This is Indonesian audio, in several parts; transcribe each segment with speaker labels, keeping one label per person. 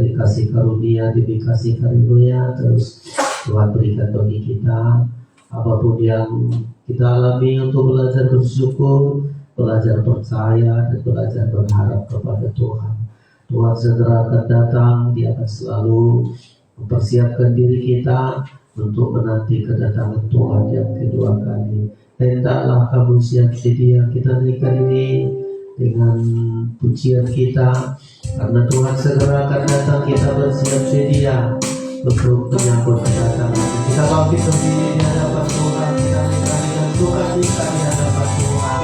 Speaker 1: dari kasih karunia demi kasih karunia terus Tuhan berikan bagi kita. Apapun yang kita alami untuk belajar bersyukur, belajar percaya, dan belajar berharap kepada Tuhan. Tuhan segera akan datang, Dia akan selalu mempersiapkan diri kita untuk menanti kedatangan Tuhan yang kedua kali. Hendaklah kamu siap sedia. Kita naikkan ini dengan pujian kita, karena Tuhan segera akan datang. Kita bersiap sedia untuk menyambut kedatangan. Kita bangkit berdiri di hadapan Tuhan. Kita naikkan dengan sukacita di hadapan Tuhan.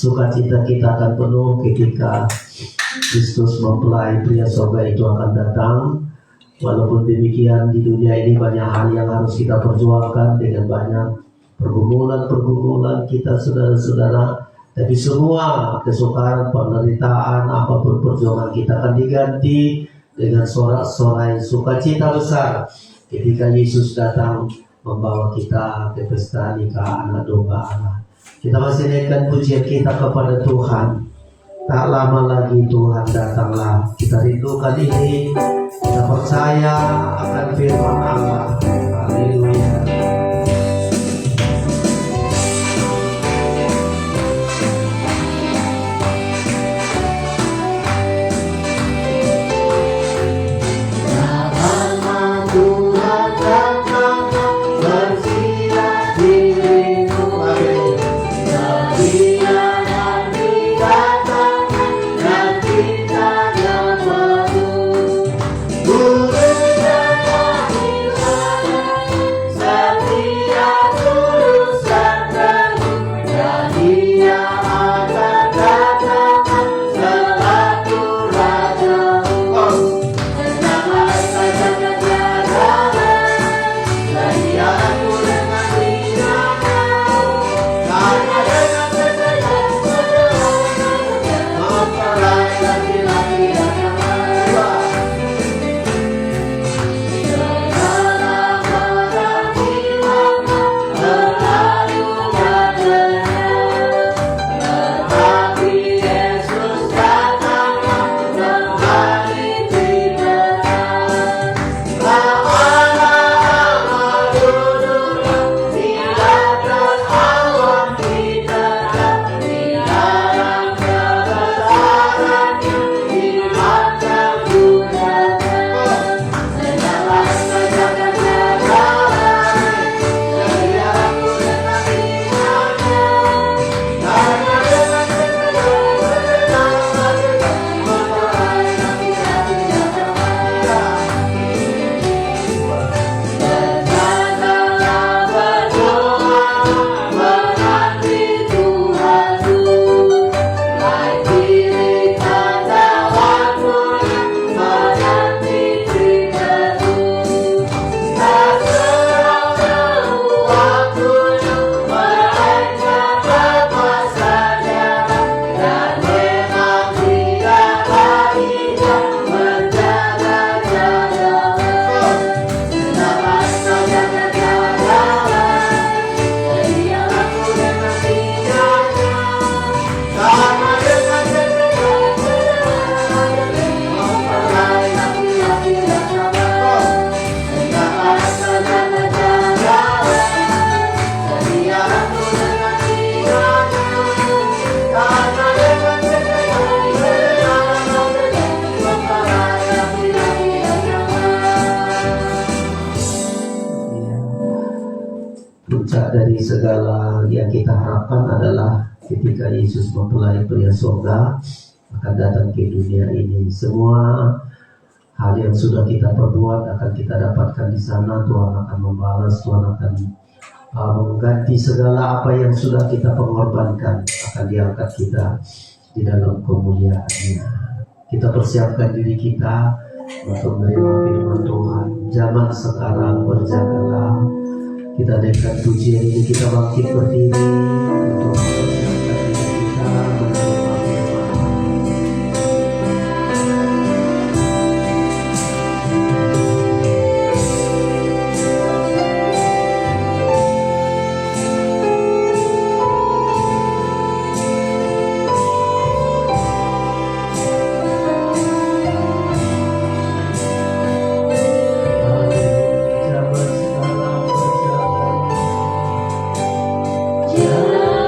Speaker 1: Sukacita kita akan penuh ketika Kristus mempelai pria surga itu akan datang. Walaupun demikian, di dunia ini banyak hal yang harus kita perjuangkan dengan banyak pergumulan kita, saudara-saudara. Tapi semua kesukaran, penderitaan, apapun perjuangan kita akan diganti dengan sorak-sorai sukacita besar ketika Yesus datang membawa kita ke pesta nikah anak domba Allah. Kita masih naikkan pujian kita kepada Tuhan. Tak lama lagi Tuhan datanglah. Kita rindukan ini. Kita percaya akan firman Allah. Haleluya. Puncak dari segala yang kita harapkan adalah ketika Yesus mempelai pria surga akan datang ke dunia ini. Semua hal yang sudah kita perbuat akan kita dapatkan di sana. Tuhan akan membalas, Tuhan akan mengganti segala apa yang sudah kita pengorbankan, akan diangkat kita di dalam kemuliaan-Nya. Kita persiapkan diri kita untuk menerima firman Tuhan. Zaman sekarang berjagalah. Kita naikkan pujian ini, kita bangkit berdiri untuk mempersiapkan diri kita menerima firman. Zaman sekarang berjalan.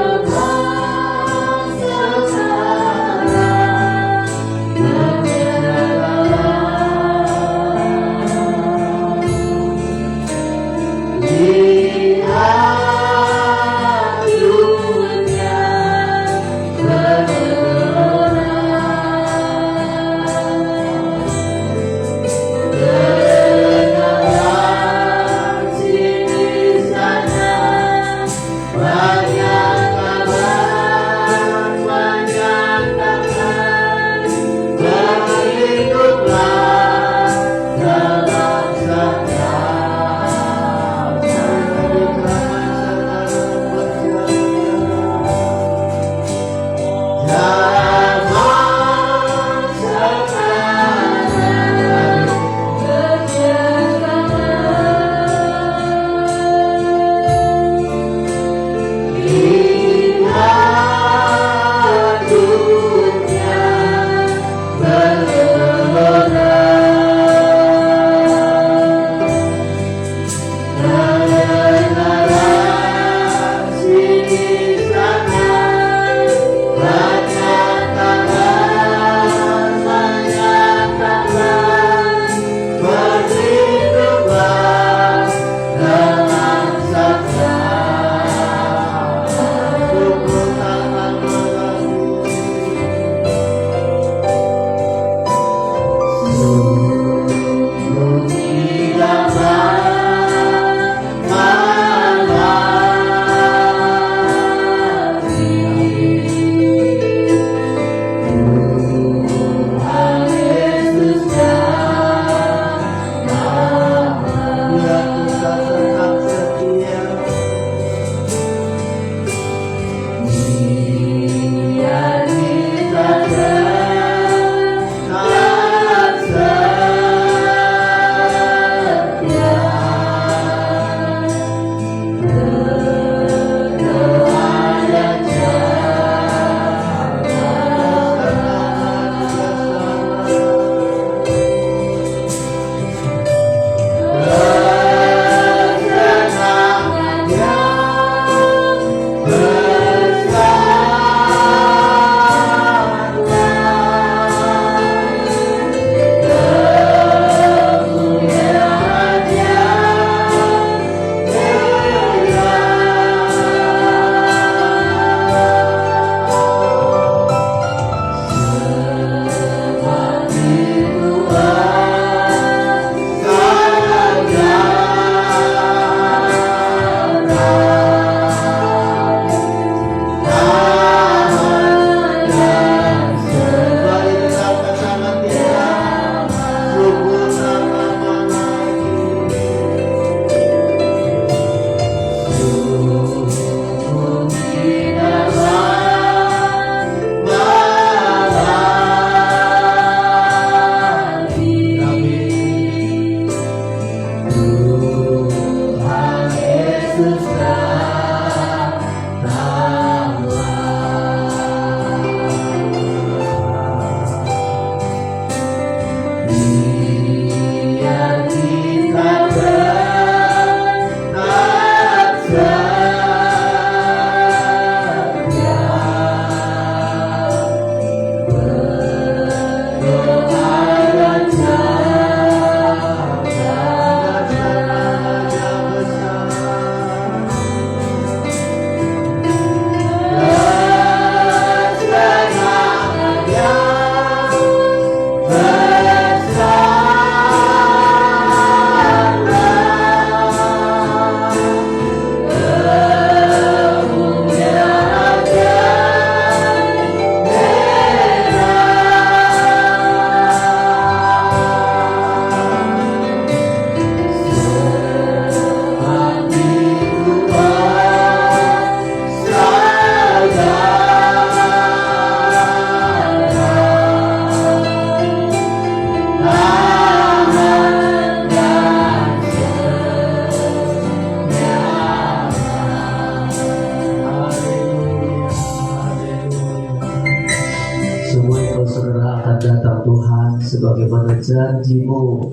Speaker 1: sebagaimana janji-Mu.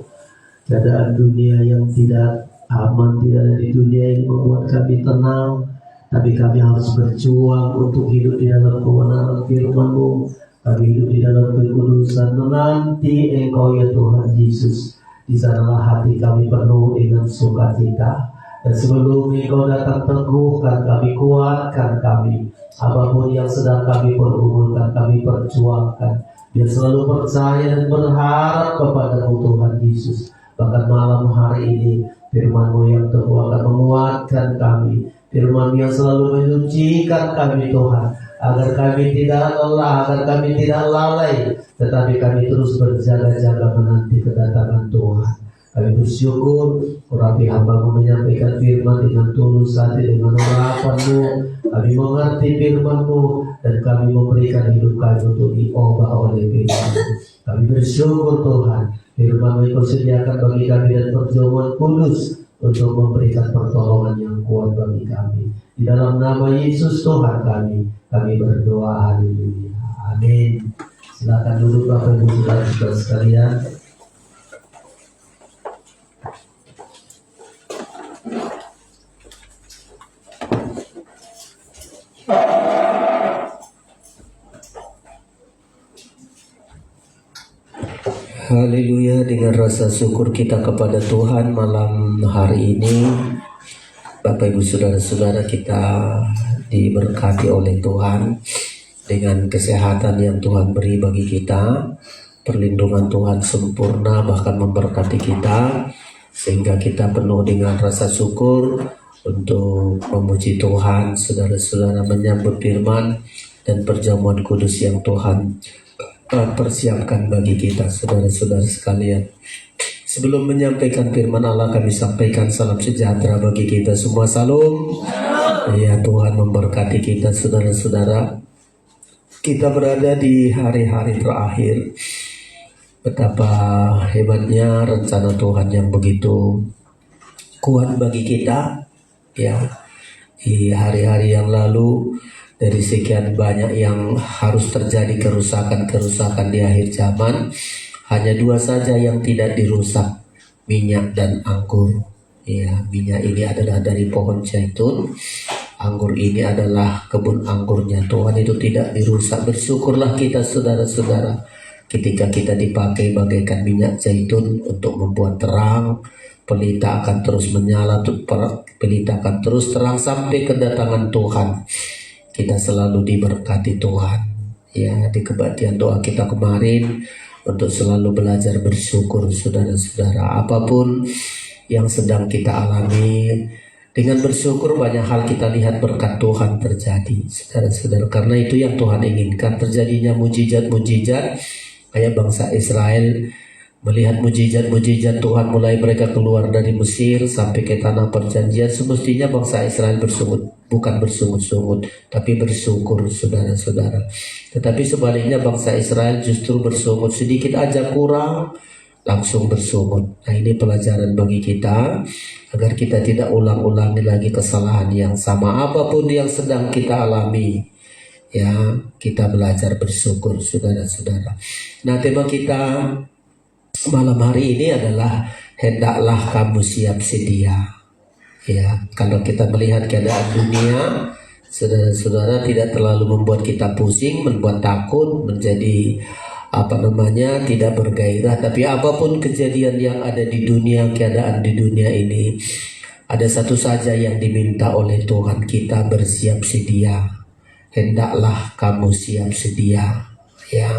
Speaker 1: Keadaan dunia yang tidak aman, tidak ada di dunia ini membuat kami tenang, tapi kami harus berjuang untuk hidup di dalam kebenaran firman-Mu. Kami hidup di dalam kekudusan, menanti Engkau ya Tuhan Yesus. Di sanalah hati kami penuh dengan sukacita. Dan sebelum Engkau datang, teguhkan kami, kuatkan kami. Apapun yang sedang kami pergumulkan, kami perjuangkan. Biar selalu percaya dan berharap kepada-Mu Tuhan Yesus. Bahkan malam hari ini firman-Mu yang teguh akan menguatkan kami. Firman yang selalu menyucikan kami Tuhan, agar kami tidak lelah, agar kami tidak lalai, tetapi kami terus berjaga-jaga menanti kedatangan Tuhan. Kami bersyukur Rabi hamba-Mu menyampaikan firman dengan tulus hati, dengan harapan-Mu. Kami mengerti firman-Mu dan kami memberikan hidup kami untuk diubah oleh firman-Mu. Kami bersyukur Tuhan, firman-Mu yang persediakan bagi kami dan perjamuan kudus untuk memberikan pertolongan yang kuat bagi kami. Di dalam nama Yesus Tuhan kami berdoa, haleluya, amin. Silakan duduk Bapak Ibu Saudara sekalian. Haleluya, dengan rasa syukur kita kepada Tuhan malam hari ini, Bapak Ibu Saudara-saudara, kita diberkati oleh Tuhan dengan kesehatan yang Tuhan beri bagi kita. Perlindungan Tuhan sempurna bahkan memberkati kita, sehingga kita penuh dengan rasa syukur untuk memuji Tuhan. Saudara-saudara, menyambut firman dan perjamuan kudus yang Tuhan persiapkan bagi kita, saudara-saudara sekalian. Sebelum menyampaikan firman Allah, kami sampaikan salam sejahtera bagi kita semua. Salam. Ya, Tuhan memberkati kita, saudara-saudara. Kita berada di hari-hari terakhir. Betapa hebatnya rencana Tuhan yang begitu kuat bagi kita. Ya, di hari-hari yang lalu, dari sekian banyak yang harus terjadi kerusakan-kerusakan di akhir zaman, hanya dua saja yang tidak dirusak, minyak dan anggur. Ya, minyak ini adalah dari pohon zaitun, anggur ini adalah kebun anggurnya Tuhan, itu tidak dirusak. Bersyukurlah kita saudara-saudara, ketika kita dipakai bagaikan minyak zaitun untuk membuat terang. Pelita akan terus menyala, pelita akan terus terang sampai kedatangan Tuhan. Kita selalu diberkati Tuhan. Ya, di kebaktian doa kita kemarin untuk selalu belajar bersyukur, saudara-saudara. Apapun yang sedang kita alami, dengan bersyukur banyak hal kita lihat berkat Tuhan terjadi, saudara-saudara. Karena itu yang Tuhan inginkan, terjadinya mujizat-mujizat. Kayak bangsa Israel melihat mujizat-mujizat Tuhan, mulai mereka keluar dari Mesir sampai ke tanah perjanjian. Semestinya bangsa Israel bukan bersungut-sungut, tapi bersyukur, saudara-saudara. Tetapi sebaliknya bangsa Israel justru bersungut, sedikit aja kurang langsung bersungut. Nah, ini pelajaran bagi kita, agar kita tidak ulang-ulangi lagi kesalahan yang sama. Apapun yang sedang kita alami, ya, kita belajar bersyukur, saudara-saudara. Nah, tema kita malam hari ini adalah hendaklah kamu siap sedia. Ya, kalau kita melihat keadaan dunia, saudara-saudara, tidak terlalu membuat kita pusing, membuat takut, menjadi tidak bergairah. Tapi apapun kejadian yang ada di dunia, keadaan di dunia ini, ada satu saja yang diminta oleh Tuhan, kita bersiap sedia. Hendaklah kamu siap sedia. Ya.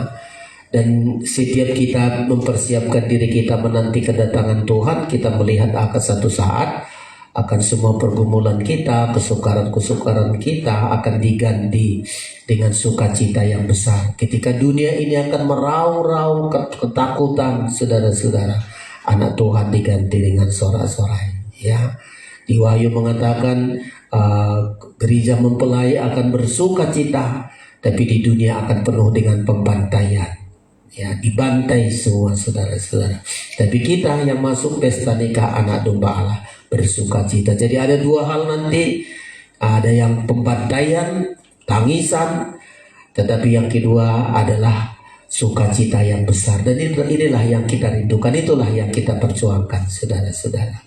Speaker 1: Dan setiap kita mempersiapkan diri kita menanti kedatangan Tuhan, kita melihat akan satu saat akan semua pergumulan kita, kesukaran-kesukaran kita akan diganti dengan sukacita yang besar. Ketika dunia ini akan meraung-raung ketakutan, saudara-saudara, anak Tuhan diganti dengan sorak-sorai. Ya, di Wahyu mengatakan gereja mempelai akan bersukacita, tapi di dunia akan penuh dengan pembantaian. Ya, dibantai semua, saudara-saudara. Tapi kita yang masuk pesta nikah anak domba Allah bersukacita. Jadi ada dua hal nanti, ada yang pembantaian, tangisan, tetapi yang kedua adalah
Speaker 2: sukacita yang besar. Dan inilah yang kita rindukan, itulah yang kita perjuangkan, saudara-saudara.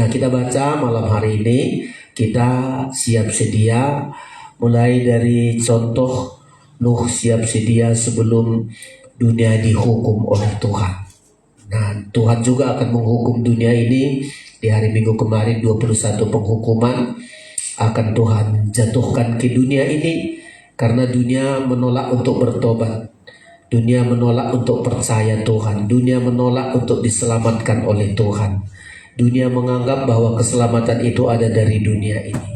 Speaker 2: Nah, kita baca malam hari ini, kita siap sedia, mulai dari contoh Nuh siap sedia sebelum dunia dihukum oleh Tuhan. Nah, Tuhan juga akan menghukum dunia ini. Di hari Minggu kemarin 21 penghukuman akan Tuhan jatuhkan ke dunia ini karena dunia menolak untuk bertobat. Dunia menolak untuk percaya Tuhan. Dunia menolak untuk diselamatkan oleh Tuhan. Dunia menganggap bahwa keselamatan itu ada dari dunia ini.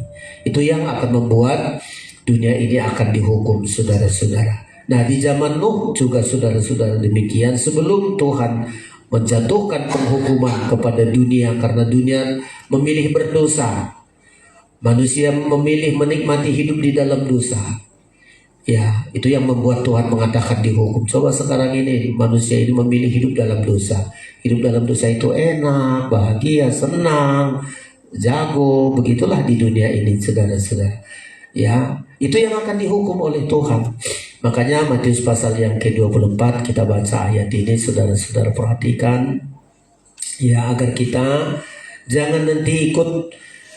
Speaker 2: Itu yang akan membuat dunia ini akan dihukum, saudara-saudara. Nah, di zaman Nuh juga saudara-saudara demikian. Sebelum Tuhan menjatuhkan penghukuman kepada dunia karena dunia memilih berdosa. Manusia memilih menikmati hidup di dalam dosa. Ya, itu yang membuat Tuhan mengatakan dihukum. Coba sekarang ini manusia ini memilih hidup dalam dosa. Hidup dalam dosa itu enak, bahagia, senang, jago. Begitulah di dunia ini, saudara-saudara. Ya, itu yang akan dihukum oleh Tuhan. Makanya Matius pasal yang ke-24 kita baca ayat ini, saudara-saudara perhatikan. Ya, agar kita jangan nanti ikut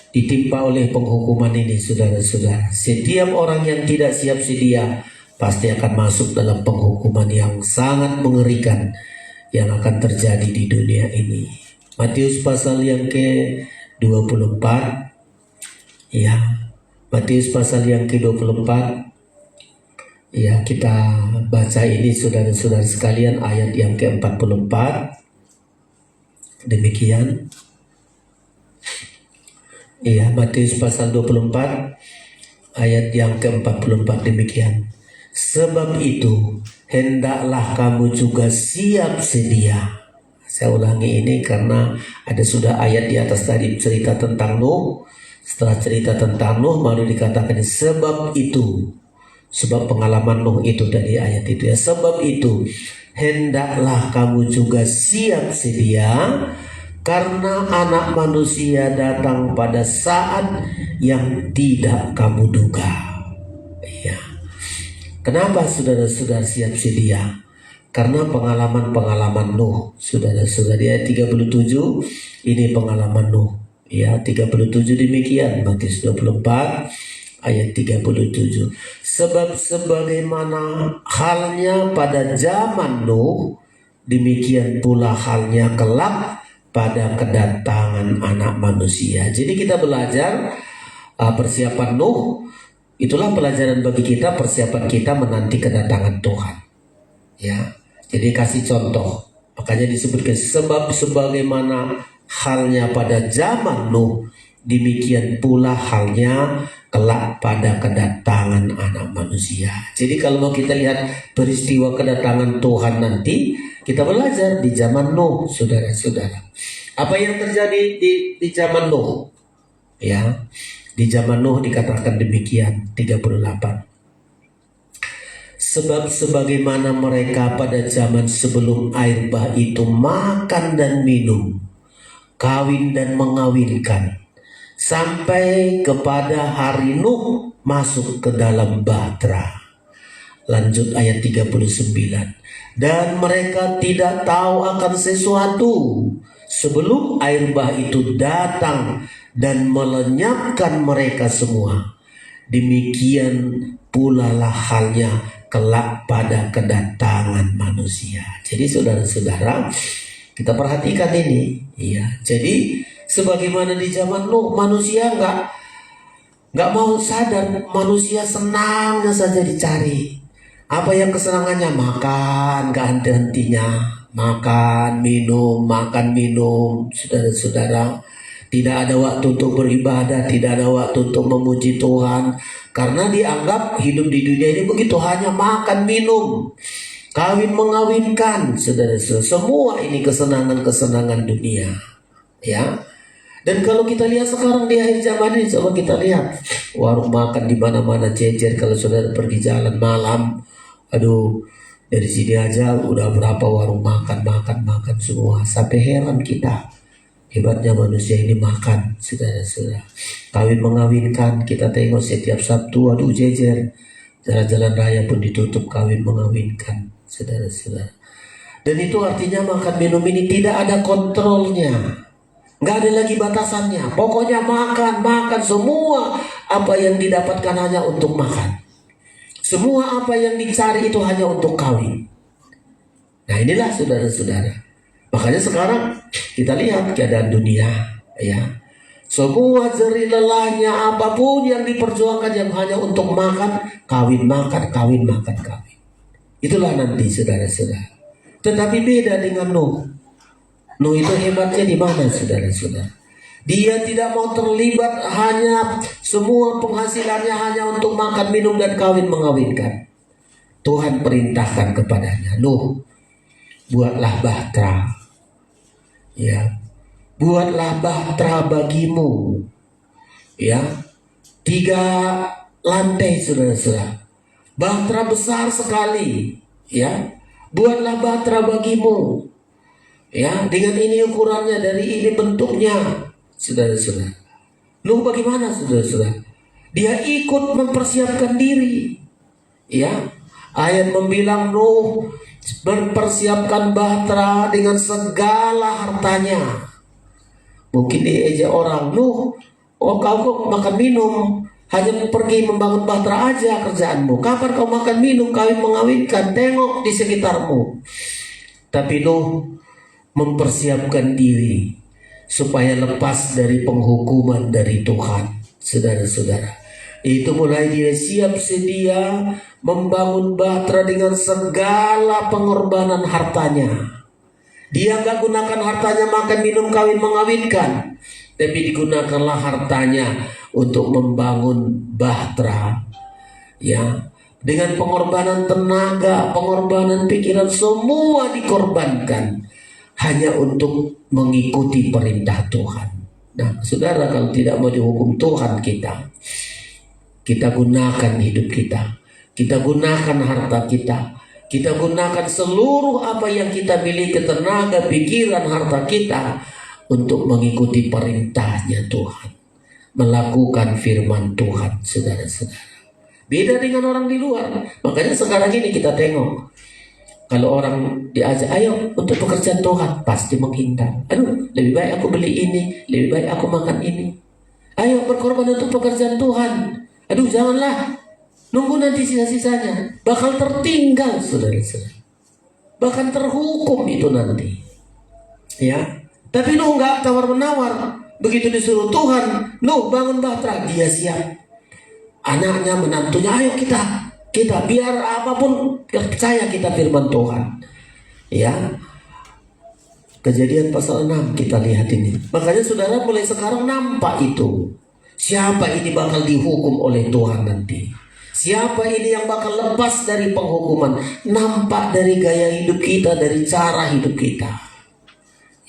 Speaker 2: ditimpa oleh penghukuman ini, saudara-saudara. Setiap orang yang tidak siap sedia pasti akan masuk dalam penghukuman yang sangat mengerikan yang akan terjadi di dunia ini. Matius pasal yang ke-24. Ya, Matius pasal yang ke-24. Ya, kita baca ini saudara-saudara sekalian, ayat yang ke-44. Demikian. Iya, Matius pasal 24 ayat yang ke-44 demikian. Sebab itu hendaklah kamu juga siap sedia. Saya ulangi ini karena ada sudah ayat di atas tadi cerita tentang Nuh. Setelah cerita tentang Nuh baru dikatakan sebab itu. Sebab pengalaman Nuh itu dari ayat itu ya. Sebab itu hendaklah kamu juga siap sedia, karena anak manusia datang pada saat yang tidak kamu duga. Ya. Kenapa saudara-saudara siap sedia? Karena pengalaman-pengalaman Nuh. Saudara-saudara, di ayat 37 ini pengalaman Nuh. Ya, 37 demikian. Matius 24 ayat 37. Sebab sebagaimana halnya pada zaman Nuh, demikian pula halnya kelak pada kedatangan anak manusia. Jadi kita belajar persiapan Nuh, itulah pelajaran bagi kita, persiapan kita menanti kedatangan Tuhan. Ya, jadi kasih contoh. Makanya disebutkan sebab sebagaimana halnya pada zaman Nuh, demikian pula halnya kelak pada kedatangan anak manusia. Jadi kalau mau kita lihat peristiwa kedatangan Tuhan nanti, kita belajar di zaman Nuh, saudara-saudara. Apa yang terjadi di zaman Nuh? Ya, di zaman Nuh dikatakan demikian, 38. Sebab sebagaimana mereka pada zaman sebelum air bah itu makan dan minum, kawin dan mengawinkan, sampai kepada hari Nuh masuk ke dalam bahtera. Lanjut ayat 39. Dan mereka tidak tahu akan sesuatu sebelum air bah itu datang dan melenyapkan mereka semua. Demikian pula lah halnya kelak pada kedatangan manusia. Jadi saudara-saudara, kita perhatikan ini. Ya, jadi sebagaimana di zaman Nuh, manusia nggak mau sadar, manusia senangnya saja dicari. Apa yang kesenangannya? Makan, gak henti-hentinya. Makan, minum, saudara-saudara. Tidak ada waktu untuk beribadah, tidak ada waktu untuk memuji Tuhan. Karena dianggap hidup di dunia ini begitu, hanya makan, minum, kawin, mengawinkan, saudara-saudara. Semua ini kesenangan-kesenangan dunia. Ya. Dan kalau kita lihat sekarang di akhir zaman ini, coba kita lihat warung makan di mana-mana jejer. Kalau saudara pergi jalan malam, aduh, dari sini aja udah berapa warung makan semua. Sampai heran kita, hebatnya manusia ini makan, saudara-saudara. Kawin mengawinkan, kita tengok setiap Sabtu, aduh jejer. Jalan-jalan raya pun ditutup kawin mengawinkan. saudara-saudara. Dan itu artinya makan minum ini tidak ada kontrolnya, nggak ada lagi batasannya. Pokoknya makan semua apa yang didapatkan hanya untuk makan. Semua apa yang dicari itu hanya untuk kawin. Nah inilah saudara-saudara. Makanya sekarang kita lihat keadaan dunia, ya. Semua jerih lelahnya apapun yang diperjuangkan yang hanya untuk makan, kawin. Itulah nanti saudara-saudara. Tetapi beda dengan Nuh. Nuh itu hebatnya di mana saudara-saudara? Dia tidak mau terlibat, hanya semua penghasilannya hanya untuk makan, minum, dan kawin mengawinkan. Tuhan perintahkan kepadanya, Nuh, buatlah bahtera. Ya, buatlah bahtera bagimu. Ya, 3 lantai saudara-saudara. Bahtera besar sekali. Ya, buatlah bahtera bagimu. Ya, dengan ini ukurannya, dari ini bentuknya. Saudara-saudara, Nuh bagaimana saudara-saudara? Dia ikut mempersiapkan diri. Ya, ayat membilang Nuh mempersiapkan bahtera dengan segala hartanya. Mungkin diejek orang, Nuh, oh kau kok makan minum, hanya pergi membangun bahtera aja kerjaanmu. Kapan kau makan minum, kawin mengawinkan? Tengok di sekitarmu. Tapi Nuh mempersiapkan diri supaya lepas dari penghukuman dari Tuhan, saudara-saudara. Itu mulai dia siap sedia membangun bahtera dengan segala pengorbanan hartanya. Dia gak gunakan hartanya makan, minum, kawin, mengawinkan, tapi digunakanlah hartanya untuk membangun bahtera. Ya, dengan pengorbanan tenaga, pengorbanan pikiran, semua dikorbankan hanya untuk mengikuti perintah Tuhan. Nah, saudara, kalau tidak mau dihukum Tuhan kita gunakan hidup kita gunakan harta kita gunakan seluruh apa yang kita miliki, tenaga, pikiran, harta kita, untuk mengikuti perintahnya Tuhan, melakukan firman Tuhan, saudara-saudara. Beda dengan orang di luar. Makanya sekarang ini kita tengok, kalau orang diajak, ayo untuk pekerjaan Tuhan, pasti menghindar. Aduh, lebih baik aku beli ini, lebih baik aku makan ini. Ayo berkorban untuk pekerjaan Tuhan. Aduh, janganlah, nunggu nanti sisa-sisanya. Bakal tertinggal, saudara-saudara. Bahkan terhukum itu nanti. Ya, tapi Nuh nggak tawar-menawar. Begitu disuruh Tuhan, Nuh bangun bahtera, dia siap. Anaknya, menantunya, ayo kita biar apapun percaya kita firman Tuhan. Ya, Kejadian pasal 6 kita lihat ini. Makanya saudara mulai sekarang nampak itu, siapa ini bakal dihukum oleh Tuhan nanti, siapa ini yang bakal lepas dari penghukuman. Nampak dari gaya hidup kita, dari cara hidup kita.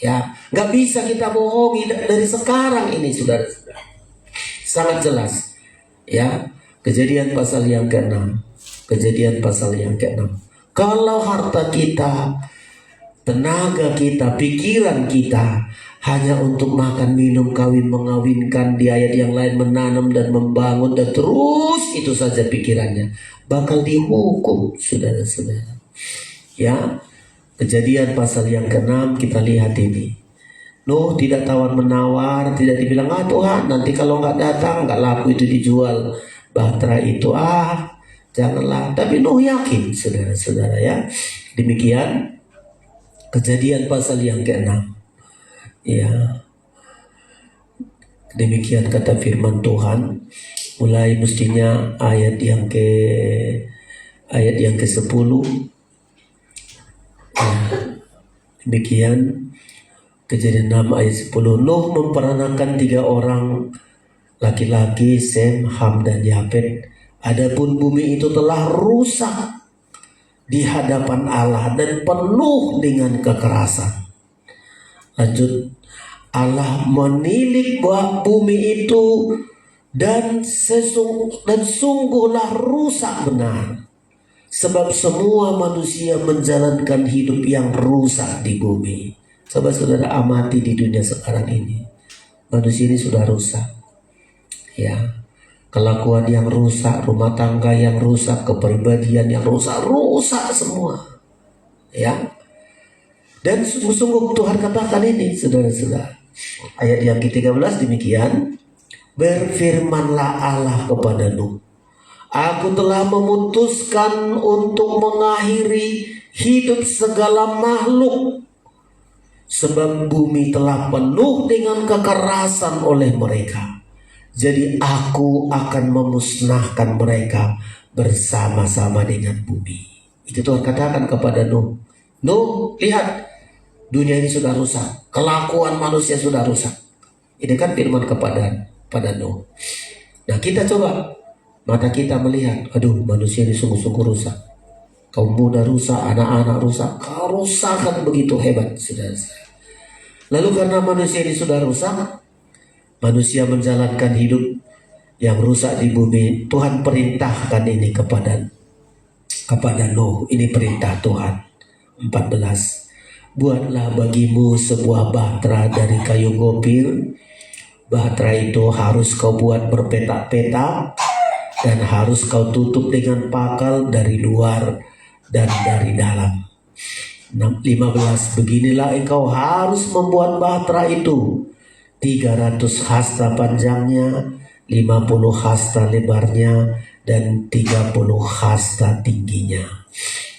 Speaker 2: Ya, nggak bisa kita bohongi dari sekarang ini, saudara-saudara. Sangat jelas. Ya, Kejadian pasal yang ke-6. Kejadian pasal yang ke-6. Kalau harta kita, tenaga kita, pikiran kita hanya untuk makan, minum, kawin, mengawinkan, di ayat yang lain menanam dan membangun, dan terus itu saja pikirannya, bakal dihukum, saudara-saudara. Ya, Kejadian pasal yang ke-6 kita lihat ini. Nuh tidak tawar-menawar, tidak dibilang, Tuhan nanti kalau nggak datang, nggak laku itu dijual bahtera itu, janganlah. Tapi Nuh yakin, saudara-saudara, ya. Demikian Kejadian pasal yang ke-6. Ya. Demikian kata firman Tuhan. Mulai mestinya ayat yang ke-10. Ya. Demikian Kejadian 6 ayat 10. Nuh memperanakan 3 orang laki-laki, Sem, Ham, dan Yafet. Adapun bumi itu telah rusak di hadapan Allah dan penuh dengan kekerasan. Lanjut, Allah menilik bumi itu dan sungguhlah rusak benar, sebab semua manusia menjalankan hidup yang rusak di bumi. Saudara-saudara, amati di dunia sekarang ini, manusia ini sudah rusak. Ya, kelakuan yang rusak, rumah tangga yang rusak, kepribadian yang rusak semua. Ya. Dan sungguh-sungguh Tuhan katakan ini, saudara-saudara. Ayat yang ke-13 demikian. Berfirmanlah Allah kepada Nuh, Aku telah memutuskan untuk mengakhiri hidup segala makhluk, sebab bumi telah penuh dengan kekerasan oleh mereka. Jadi aku akan memusnahkan mereka bersama-sama dengan bumi. Itu Tuhan katakan kepada Nuh. Nuh, lihat, dunia ini sudah rusak. Kelakuan manusia sudah rusak. Ini kan firman pada Nuh. Nah, kita coba mata kita melihat, aduh, manusia ini sungguh-sungguh rusak. Kaum muda rusak, anak-anak rusak. Kerusakan begitu hebat, saudara-saudara. Lalu karena manusia ini sudah rusak, manusia menjalankan hidup yang rusak di bumi. Tuhan perintahkan ini kepada Nuh. Ini perintah Tuhan. 14. Buatlah bagimu sebuah bahtera dari kayu gopir. Bahtera itu harus kau buat berpetak-petak dan harus kau tutup dengan pakal dari luar dan dari dalam. 15. Beginilah engkau harus membuat bahtera itu. 300 hasta panjangnya, 50 hasta lebarnya, dan 30 hasta tingginya.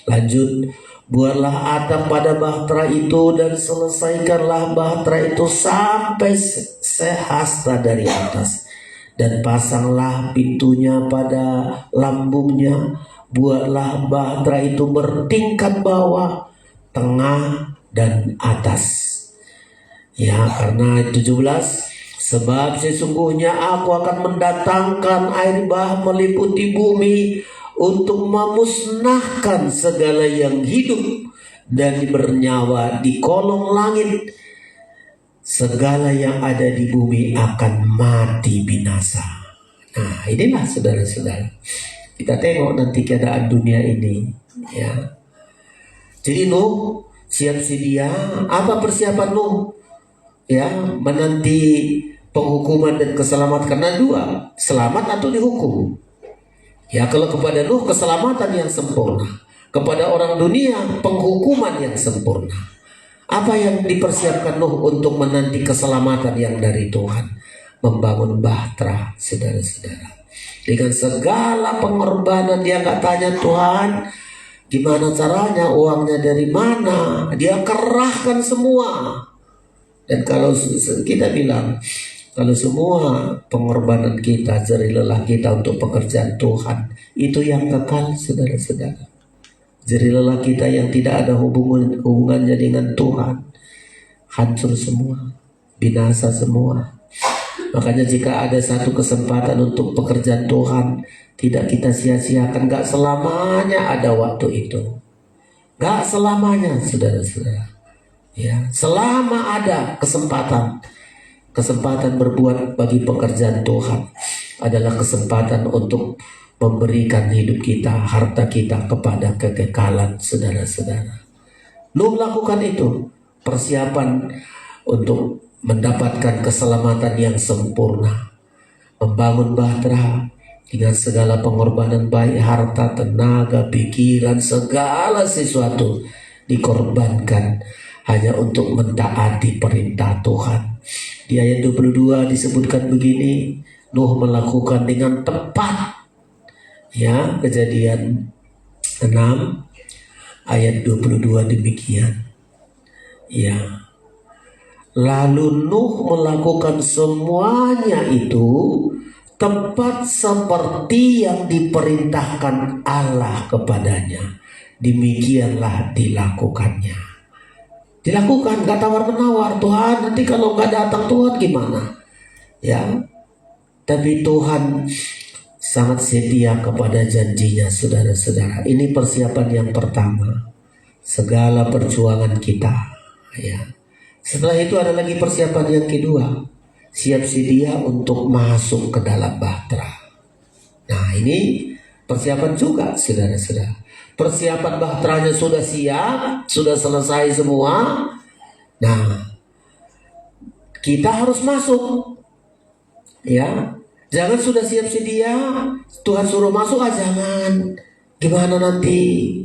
Speaker 2: Lanjut, buatlah atap pada bahtera itu dan selesaikanlah bahtera itu sampai sehasta dari atas. Dan pasanglah pintunya pada lambungnya. Buatlah bahtera itu bertingkat bawah, tengah, dan atas. Ya, karena 17. Sebab sesungguhnya aku akan mendatangkan air bah meliputi bumi untuk memusnahkan segala yang hidup dan bernyawa di kolong langit. Segala yang ada di bumi akan mati binasa. Nah, inilah saudara-saudara. Kita tengok nanti keadaan dunia ini, ya. Jadi Nuh siap sedia. Apa persiapan Nuh? Ya, menanti penghukuman dan keselamatan. Karena dua, selamat atau dihukum. Ya, kalau kepada Nuh keselamatan yang sempurna, kepada orang dunia penghukuman yang sempurna. Apa yang dipersiapkan Nuh untuk menanti keselamatan yang dari Tuhan? Membangun bahtera, saudara-saudara. Dengan segala pengorbanan, dia nggak tanya Tuhan, gimana caranya, uangnya dari mana? Dia kerahkan semua. Dan kalau kita bilang, kalau semua pengorbanan kita, jerih lelah kita untuk pekerjaan Tuhan, itu yang kekal, saudara-saudara. Jerih lelah kita yang tidak ada hubungannya dengan Tuhan, hancur semua, binasa semua. Makanya jika ada satu kesempatan untuk pekerjaan Tuhan, tidak kita sia-siakan. Gak selamanya ada waktu itu, gak selamanya, saudara-saudara. Ya, selama ada kesempatan berbuat bagi pekerjaan Tuhan adalah kesempatan untuk memberikan hidup kita, harta kita kepada kekekalan, saudara-saudara. Nuh melakukan itu, persiapan untuk mendapatkan keselamatan yang sempurna, membangun bahtera dengan segala pengorbanan, baik harta, tenaga, pikiran, segala sesuatu dikorbankan hanya untuk mentaati perintah Tuhan. Di ayat 22 disebutkan begini, Nuh melakukan dengan tepat. Ya, Kejadian 6 ayat 22 demikian. Ya. Lalu Nuh melakukan semuanya itu tepat seperti yang diperintahkan Allah kepadanya. Demikianlah dilakukannya. Dilakukan, gak tawar-menawar. Tuhan, nanti kalau gak datang Tuhan gimana? Ya, tapi Tuhan sangat setia kepada janjinya, saudara-saudara. Ini persiapan yang pertama, segala perjuangan kita. Ya. Setelah itu ada lagi persiapan yang kedua, siap sedia untuk masuk ke dalam bahtera. Nah, ini persiapan juga, saudara-saudara. Persiapan bahteranya sudah siap, sudah selesai semua. Nah, kita harus masuk. Ya, jangan sudah siap sedia, Tuhan suruh masuk, jangan. Gimana nanti?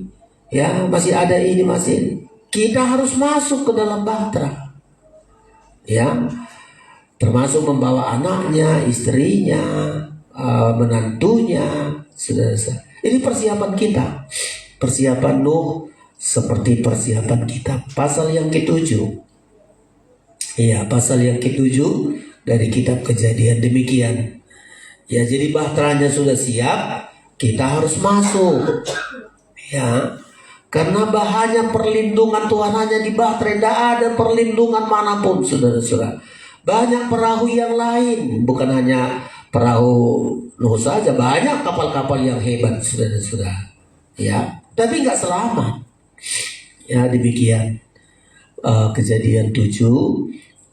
Speaker 2: ya masih ada ini masih. Kita harus masuk ke dalam bahtera, ya, termasuk membawa anaknya, istrinya, menantunya, saudara. Ini persiapan kita, persiapan Nuh seperti persiapan kita. Pasal yang ke-7, ya, pasal yang ke-7 dari kitab Kejadian demikian. Ya, jadi bahteranya sudah siap, kita harus masuk. Ya, karena bahaya perlindungan Tuhan hanya di bahtera, tidak ada perlindungan manapun, saudara-saudara. Banyak perahu yang lain, bukan hanya perahu Nuh saja, banyak kapal-kapal yang hebat, saudara-saudara. Ya, tapi nggak selamat. Ya, demikian. Kejadian 7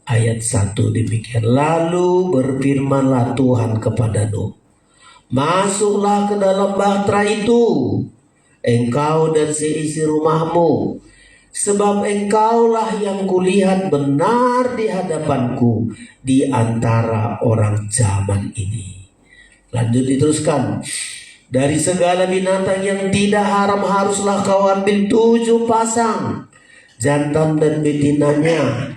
Speaker 2: ayat 1 demikian. Lalu berfirmanlah Tuhan kepada Nuh, masuklah ke dalam bahtera itu, engkau dan seisi rumahmu, sebab engkaulah yang kulihat benar di hadapanku di antara orang zaman ini. Lanjut diteruskan. Dari segala binatang yang tidak haram haruslah kau ambil 7 pasang, jantan dan betinanya.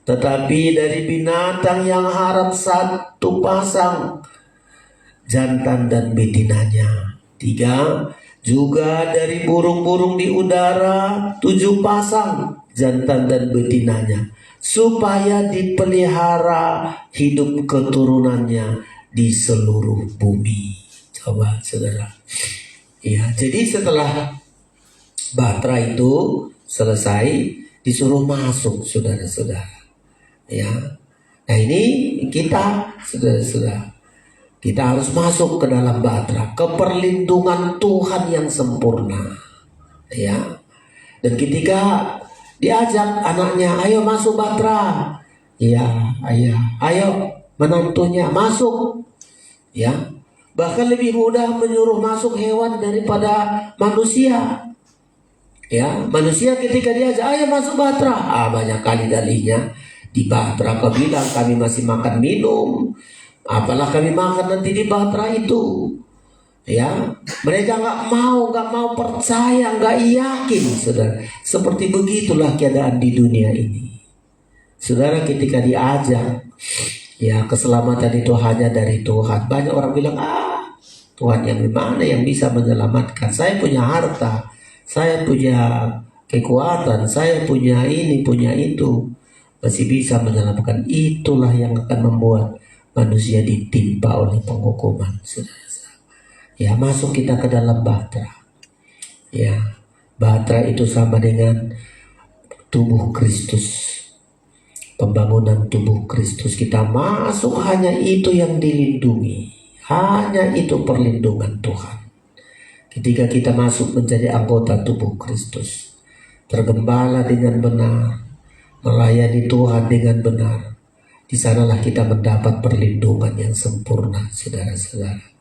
Speaker 2: Tetapi dari binatang yang haram 1 pasang, jantan dan betinanya. 3. Juga dari burung-burung di udara 7 pasang, jantan dan betinanya, supaya dipelihara hidup keturunannya di seluruh bumi. Coba saudara. Ya, jadi setelah bahtera itu selesai, disuruh masuk saudara-saudara. Ya. Nah, ini kita saudara-saudara, kita harus masuk ke dalam bahtera, ke perlindungan Tuhan yang sempurna. Ya. Dan ketika diajak anaknya, ayo masuk bahtera. Ya, ayo menantunya masuk. Ya. Bahkan lebih mudah menyuruh masuk hewan daripada manusia. Ya, manusia ketika diajak, ayo masuk bahtera, banyak kali dalihnya. Di bahtera kau bilang kami masih makan minum, apalah kami makan nanti di bahtera itu. Ya, mereka nggak mau percaya, nggak yakin, saudara. Seperti begitulah keadaan di dunia ini, saudara. Ketika diajak, ya, keselamatan itu hanya dari Tuhan. Banyak orang bilang, Tuhan yang mana yang bisa menyelamatkan? Saya punya harta, saya punya kekuatan, saya punya ini, punya itu, masih bisa menyelamatkan. Itulah yang akan membuat manusia ditimpa oleh penghukuman, saudara. Ya, masuk kita ke dalam bahtera. Ya, bahtera itu sama dengan tubuh Kristus, pembangunan tubuh Kristus. Kita masuk, hanya itu yang dilindungi, hanya itu perlindungan Tuhan. Ketika kita masuk menjadi anggota tubuh Kristus, tergembala dengan benar, melayani Tuhan dengan benar, di sanalah kita mendapat perlindungan yang sempurna, saudara-saudara.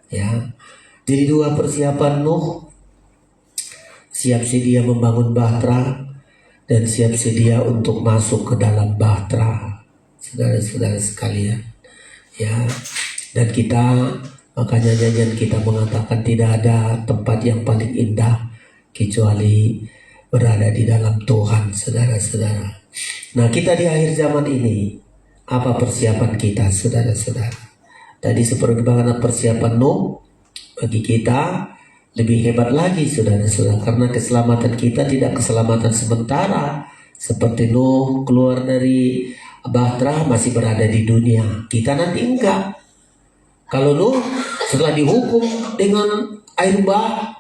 Speaker 2: Ya, jadi 2 persiapan Nuh, siap sedia membangun bahtera dan siap sedia untuk masuk ke dalam bahtera, saudara-saudara sekalian. Ya, dan kita, makanya nyanyian kita mengatakan tidak ada tempat yang paling indah kecuali berada di dalam Tuhan, saudara-saudara. Nah, kita di akhir zaman ini, apa persiapan kita, saudara-saudara? Tadi seperti bagaimana persiapan Nuh, bagi kita lebih hebat lagi, saudara-saudara, karena keselamatan kita tidak keselamatan sementara. Seperti Nuh keluar dari bahtera masih berada di dunia, kita nanti enggak. Kalau Nuh setelah dihukum dengan air bah,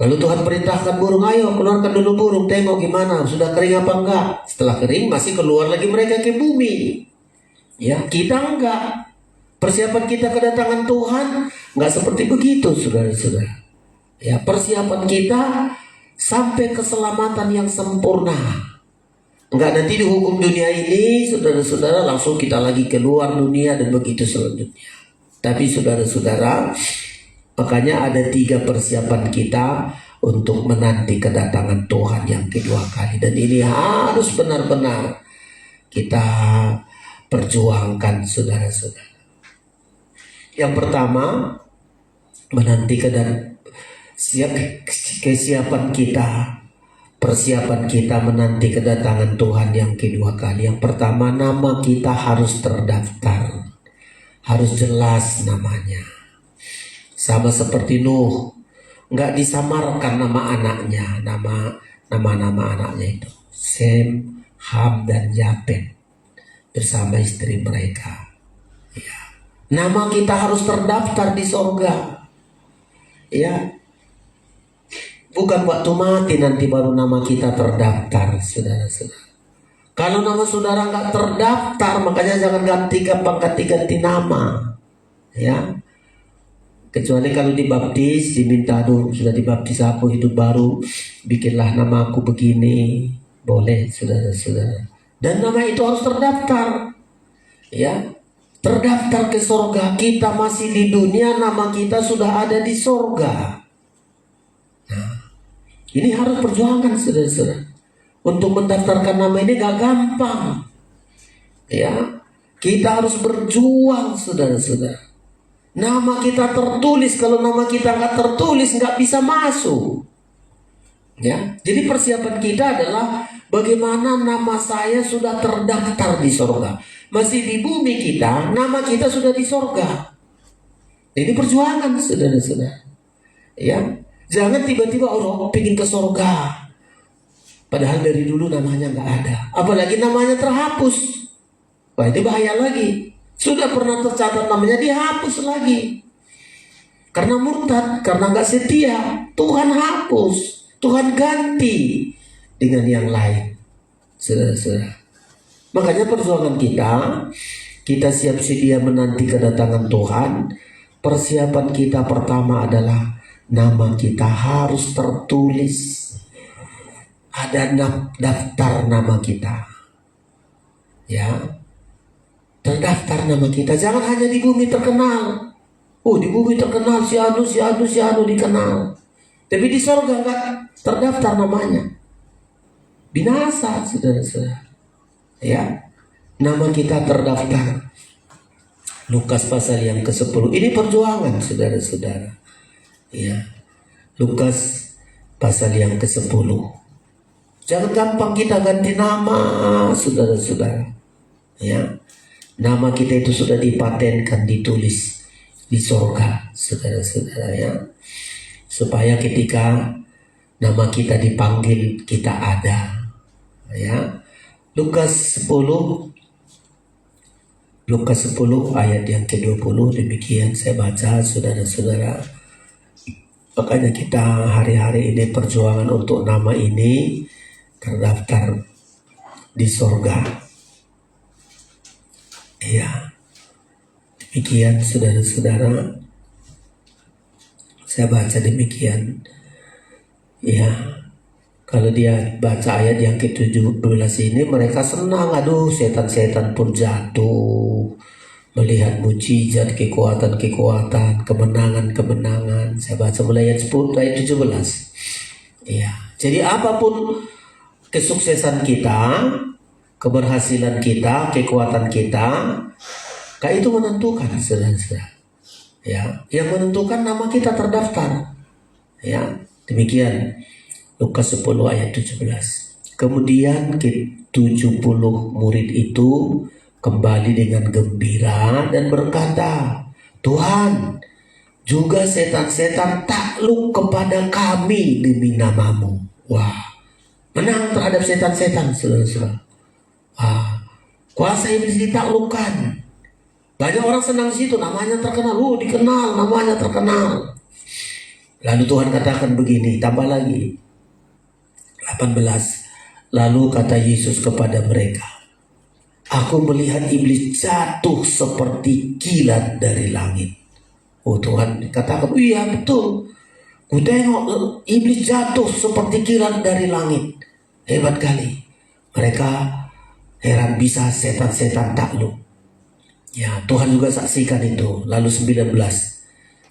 Speaker 2: lalu Tuhan perintahkan burung, ayo keluarkan dulu burung, tengok gimana, sudah kering apa enggak. Setelah kering masih keluar lagi mereka ke bumi. Ya, kita enggak. Persiapan kita kedatangan Tuhan enggak seperti begitu, saudara-saudara. Ya, persiapan kita sampai keselamatan yang sempurna. Enggak nanti dihukum dunia ini, saudara-saudara, langsung kita lagi keluar dunia dan begitu selanjutnya. Tapi saudara-saudara, makanya ada 3 persiapan kita untuk menanti kedatangan Tuhan yang kedua kali. Dan ini harus benar-benar kita perjuangkan, saudara-saudara. Yang pertama, menanti kesiapan kita, persiapan kita menanti kedatangan Tuhan yang kedua kali. Yang pertama, nama kita harus terdaftar, harus jelas namanya. Sama seperti Nuh, nggak disamarkan nama anaknya, nama anaknya itu Sem, Ham, dan Yafet bersama istri mereka. Ya. Nama kita harus terdaftar di sorga. Ya, bukan waktu mati nanti baru nama kita terdaftar, saudara-saudara. Kalau nama saudara nggak terdaftar, makanya jangan ganti nama. Ya, kecuali kalau dibaptis, diminta aduh sudah dibaptis aku hidup baru, bikinlah nama aku begini, boleh, saudara-saudara. Dan nama itu harus terdaftar. Ya, terdaftar ke sorga. Kita masih di dunia, nama kita sudah ada di sorga. Nah, ini harus perjuangan, saudara-saudara. Untuk mendaftarkan nama ini gak gampang. Ya, kita harus berjuang, saudara-saudara. Nama kita tertulis, kalau nama kita gak tertulis gak bisa masuk. Ya, jadi persiapan kita adalah bagaimana nama saya sudah terdaftar di sorga. Masih di bumi kita, nama kita sudah di sorga. Ini perjuangan, saudara-saudara. Ya, jangan tiba-tiba orang pengen ke sorga, padahal dari dulu namanya nggak ada. Apalagi namanya terhapus. Wah, itu bahaya lagi. Sudah pernah tercatat namanya dihapus lagi. Karena murtad, karena nggak setia, Tuhan hapus, Tuhan ganti dengan yang lain, saudara-saudara. Makanya perjuangan kita siap sedia menanti kedatangan Tuhan. Persiapan kita pertama adalah nama kita harus tertulis, ada daftar nama kita. Ya, terdaftar nama kita. Jangan hanya di bumi terkenal. Oh, di bumi terkenal si anu dikenal. Tapi di sorga enggak terdaftar namanya. Binasa, saudara-saudara. Ya, nama kita terdaftar. Lukas pasal yang ke-10. Ini perjuangan, saudara-saudara. Ya, Lukas pasal yang ke-10. Jangan gampang kita ganti nama, saudara-saudara. Ya, nama kita itu sudah dipatenkan, ditulis di sorga, saudara-saudara, ya. Supaya ketika nama kita dipanggil, kita ada. Ya, Lukas 10 ayat yang ke-20, demikian saya baca, saudara-saudara. Makanya kita hari-hari ini perjuangan untuk nama ini terdaftar di sorga. Ya, demikian saudara-saudara. Saya baca demikian. Ya, kalau dia baca ayat yang ke-17 ini, mereka senang. Aduh, setan-setan pun jatuh melihat mujizat, kekuatan-kekuatan, kemenangan-kemenangan. Saya baca mulai ayat 10 ayat 17. Ya, jadi apapun kesuksesan kita, keberhasilan kita, kekuatan kita, kayak itu menentukan, saudara-saudara. Ya, yang menentukan nama kita terdaftar. Ya, demikian. Lukas 10 ayat 17. Kemudian ke-70 murid itu kembali dengan gembira dan berkata, Tuhan, juga setan-setan takluk kepada kami demi namamu. Wah, menang terhadap setan-setan, saudara-saudara. Kuasa iblis ditaklukkan. Banyak orang senang di situ, namanya terkenal. Dikenal, namanya terkenal. Lalu Tuhan katakan begini, tambah lagi. 18. Lalu kata Yesus kepada mereka, aku melihat iblis jatuh seperti kilat dari langit. Oh, Tuhan katakan, iya betul. Ku tengok iblis jatuh seperti kilat dari langit. Hebat kali. Mereka heran bisa setan-setan takluk. Ya, Tuhan juga saksikan itu. Lalu 19.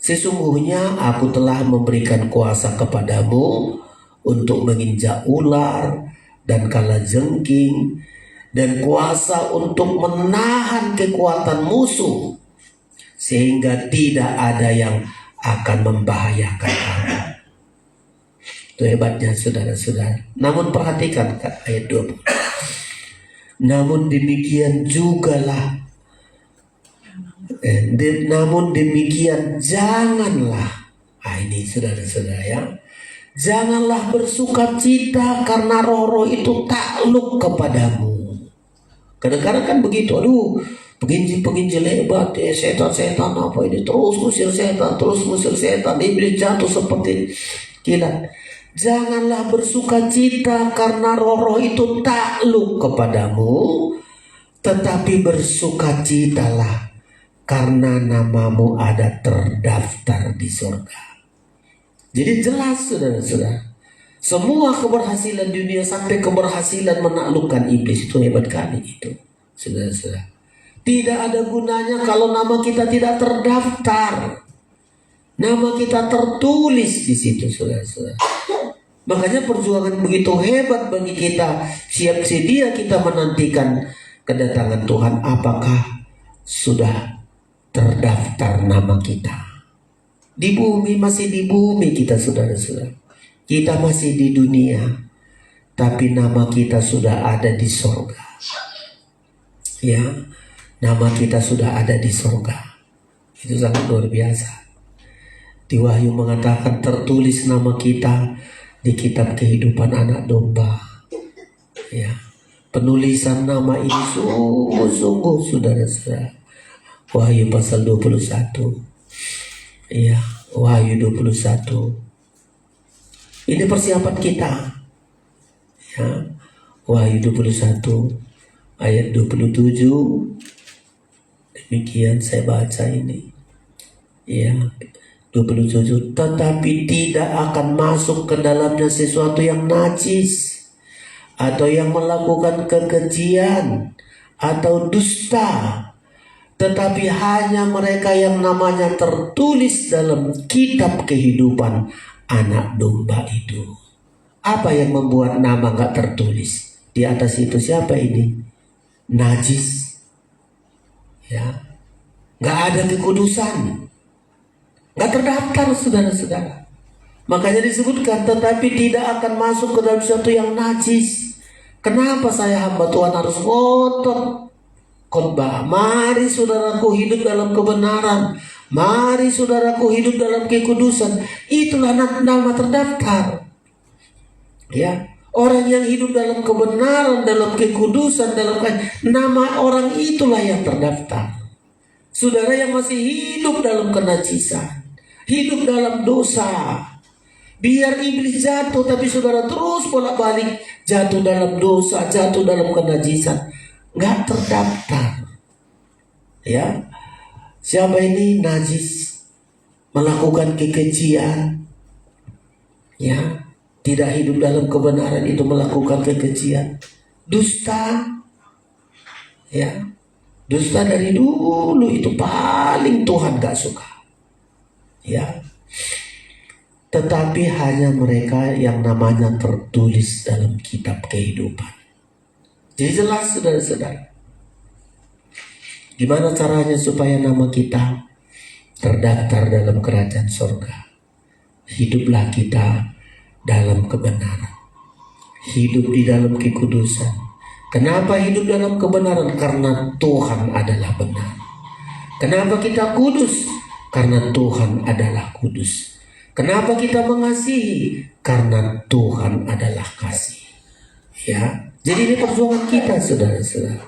Speaker 2: Sesungguhnya aku telah memberikan kuasa kepadamu untuk menginjak ular dan kalajengking, dan kuasa untuk menahan kekuatan musuh, sehingga tidak ada yang akan membahayakan kamu. Itu hebatnya saudara-saudara. Namun perhatikan ayat 20. Namun demikian jugalah, namun demikian janganlah. Ini saudara-saudara ya. Janganlah bersuka cita karena roh-roh itu takluk kepadamu. Kadang-kadang kan begitu, aduh, penginjil hebat ya, setan-setan apa ini, terus musir setan, iblis jatuh seperti kilat. Janganlah bersuka cita karena roh-roh itu takluk kepadamu, tetapi bersukacitalah karena namamu ada terdaftar di surga. Jadi jelas saudara-saudara, semua keberhasilan dunia sampai keberhasilan menaklukkan iblis itu hebat kali itu, saudara-saudara. Tidak ada gunanya kalau nama kita tidak terdaftar, nama kita tertulis di situ, saudara-saudara. Makanya perjuangan begitu hebat bagi kita, siap sedia kita menantikan kedatangan Tuhan. Apakah sudah terdaftar nama kita? Di bumi, masih di bumi kita saudara-saudara. Kita masih di dunia, tapi nama kita sudah ada di sorga. Ya, nama kita sudah ada di sorga. Itu sangat luar biasa. Di Wahyu mengatakan tertulis nama kita di kitab kehidupan anak domba. Ya, penulisan nama ini sungguh-sungguh saudara-saudara. Wahyu pasal 21. Ya, Wahyu 21. Ini persiapan kita. Ya, Wahyu 21 ayat 27. Demikian saya baca ini. Ya, 27. Tetapi tidak akan masuk ke dalamnya sesuatu yang najis, atau yang melakukan kekejian atau dusta, tetapi hanya mereka yang namanya tertulis dalam kitab kehidupan anak domba itu. Apa yang membuat nama gak tertulis? Di atas itu siapa ini? Najis. Ya, gak ada kekudusan, gak terdaftar saudara-saudara. Makanya disebutkan tetapi tidak akan masuk ke dalam sesuatu yang najis. Kenapa saya hamba Tuhan harus ngotot khotbah? Mari saudaraku hidup dalam kebenaran, mari saudaraku hidup dalam kekudusan. Itulah nama terdaftar. Ya, orang yang hidup dalam kebenaran, dalam kekudusan, dalam nama orang itulah yang terdaftar. Saudara yang masih hidup dalam kenajisan, hidup dalam dosa, biar iblis jatuh, tapi saudara terus bolak-balik jatuh dalam dosa, jatuh dalam kenajisan, nggak terdaftar. Ya, siapa ini? Najis, melakukan kekejian. Ya, tidak hidup dalam kebenaran itu melakukan kekejian, dusta. Ya, dusta dari dulu itu paling Tuhan gak suka. Ya, tetapi hanya mereka yang namanya tertulis dalam kitab kehidupan. Jadi jelas saudara-saudara, gimana caranya supaya nama kita terdaftar dalam kerajaan surga? Hiduplah kita dalam kebenaran, hidup di dalam kekudusan. Kenapa hidup dalam kebenaran? Karena Tuhan adalah benar. Kenapa kita kudus? Karena Tuhan adalah kudus. Kenapa kita mengasihi? Karena Tuhan adalah kasih. Ya, jadi ini perjuangan kita saudara-saudara.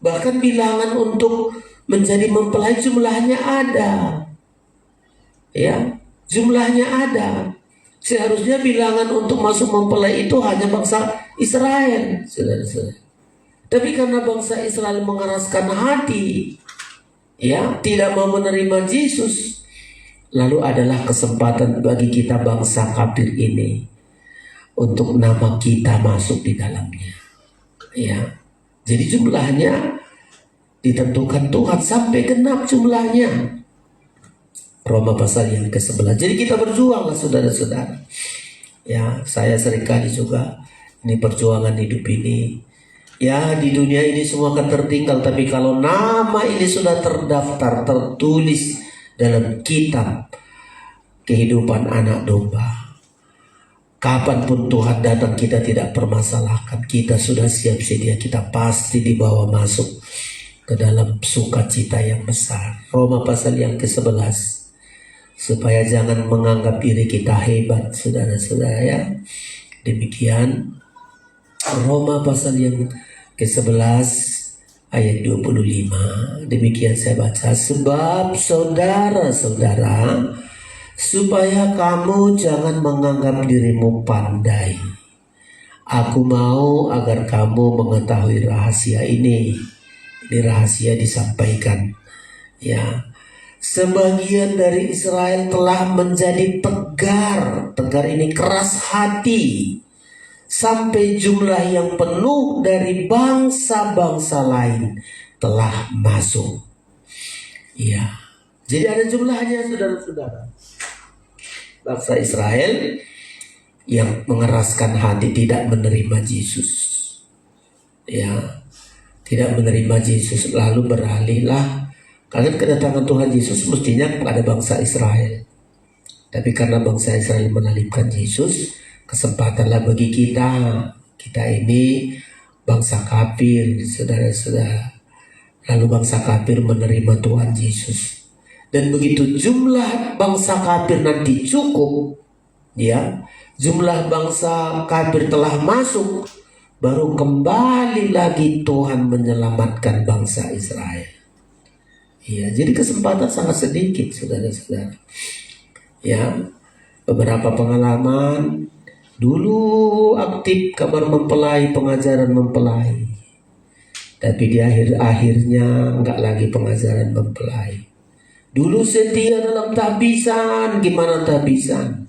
Speaker 2: Bahkan bilangan untuk menjadi mempelai jumlahnya ada. Ya, jumlahnya ada. Seharusnya bilangan untuk masuk mempelai itu hanya bangsa Israel, saudara-saudara. Tapi karena bangsa Israel mengeraskan hati, ya, tidak mau menerima Yesus, lalu adalah kesempatan bagi kita bangsa kafir ini untuk nama kita masuk di dalamnya. Ya, jadi jumlahnya ditentukan Tuhan sampai genap jumlahnya. Roma pasal yang ke-11. Jadi kita berjuanglah saudara-saudara. Ya, saya seringkali juga ini perjuangan hidup ini. Ya, di dunia ini semua akan tertinggal, tapi kalau nama ini sudah terdaftar, tertulis dalam kitab kehidupan anak domba, Kapanpun Tuhan datang kita tidak permasalahkan. Kita sudah siap sedia, kita pasti dibawa masuk ke dalam sukacita yang besar. Roma pasal yang ke-11. Supaya jangan menganggap diri kita hebat, saudara-saudara ya. Demikian Roma pasal yang ke-11 ayat 25. Demikian saya baca. Sebab saudara-saudara, supaya kamu jangan menganggap dirimu pandai, aku mau agar kamu mengetahui rahasia ini. Ini rahasia disampaikan ya. Sebagian dari Israel telah menjadi tegar. Tegar ini keras hati, sampai jumlah yang penuh dari bangsa-bangsa lain telah masuk. Ya, jadi ada jumlahnya, saudara-saudara. Bangsa Israel yang mengeraskan hati, tidak menerima Yesus. Ya, tidak menerima Yesus, lalu beralihlah. Karena kedatangan Tuhan Yesus mestinya kepada bangsa Israel. Tapi karena bangsa Israel menalipkan Yesus, kesempatanlah bagi kita. Kita ini bangsa kafir, saudara-saudara. Lalu bangsa kafir menerima Tuhan Yesus. Dan begitu jumlah bangsa kafir nanti cukup, ya, jumlah bangsa kafir telah masuk, baru kembali lagi Tuhan menyelamatkan bangsa Israel. Ya, jadi kesempatan sangat sedikit, saudara-saudara. Ya, beberapa pengalaman. Dulu aktif kabar mempelai, pengajaran mempelai. Tapi di akhirnya enggak lagi pengajaran mempelai. Dulu setia dalam tahbisan, gimana tahbisan?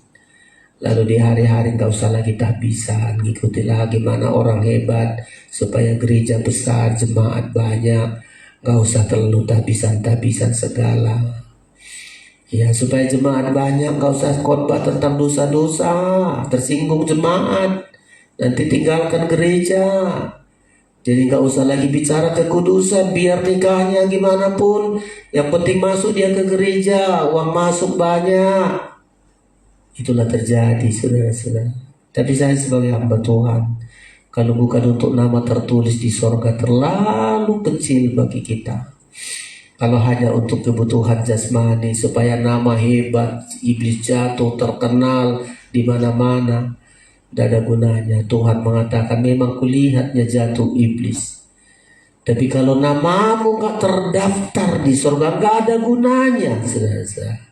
Speaker 2: Lalu di hari-hari enggak usah lagi tahbisan, ngikutilah gimana orang hebat supaya gereja besar, jemaat banyak. Enggak usah terlalu tahbisan segala. Ya, supaya jemaat banyak, enggak usah khotbah tentang dosa-dosa, tersinggung jemaat, nanti tinggalkan gereja. Jadi enggak usah lagi bicara kekudusan, biar nikahnya gimana pun, yang penting masuk dia ke gereja, uang masuk banyak. Itulah terjadi, saudara-saudara. Tapi saya sebagai hamba Tuhan, kalau bukan untuk nama tertulis di sorga, terlalu kecil bagi kita. Kalau hanya untuk kebutuhan jasmani, supaya nama hebat, iblis jatuh, terkenal di mana-mana, tidak ada gunanya. Tuhan mengatakan, memang kulihatnya jatuh iblis. Tapi kalau namamu gak terdaftar di surga, gak ada gunanya, saudara-saudara.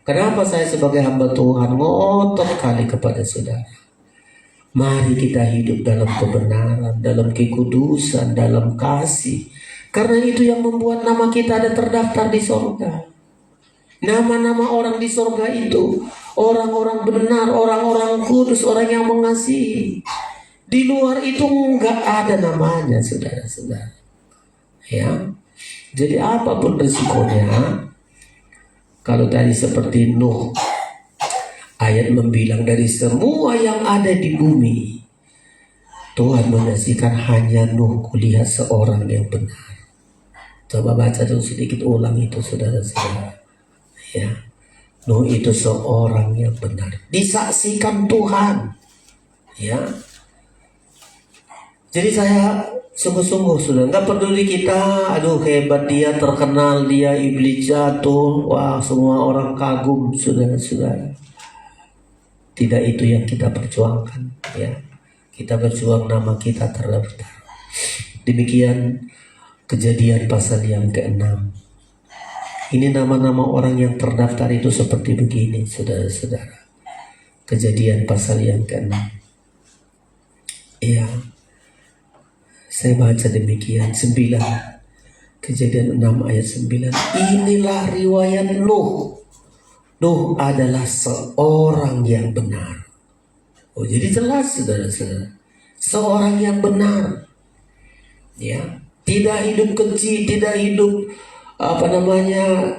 Speaker 2: Kenapa saya sebagai hamba Tuhan ngotot kali kepada saudara? Mari kita hidup dalam kebenaran, dalam kekudusan, dalam kasih. Karena itu yang membuat nama kita ada terdaftar di surga. Nama-nama orang di surga itu orang-orang benar, orang-orang kudus, orang yang mengasihi. Di luar itu enggak ada namanya, saudara-saudara. Ya, jadi apapun resikonya, kalau tadi seperti Nuh, ayat membilang dari semua yang ada di bumi, Tuhan menyaksikan hanya Nuh kulihat seorang yang benar. Coba baca dulu sedikit ulang itu, saudara-saudara. Ya, Nuh itu seorang yang benar, disaksikan Tuhan. Ya, jadi saya sungguh-sungguh sudah nggak peduli kita, aduh hebat dia, terkenal dia, iblis jatuh, wah semua orang kagum, saudara-saudara. Tidak itu yang kita perjuangkan, ya. Kita berjuang nama kita terdaftar. Demikian Kejadian pasal yang ke-6. Ini nama-nama orang yang terdaftar itu seperti begini, saudara-saudara. Kejadian pasal yang ke-6. Ya, saya baca demikian. 9. Kejadian 6 ayat 9. Inilah riwayat Nuh. Nuh adalah seorang yang benar. Oh, jadi jelas, saudara-saudara. Seorang yang benar. Ya, tidak hidup keji, tidak hidup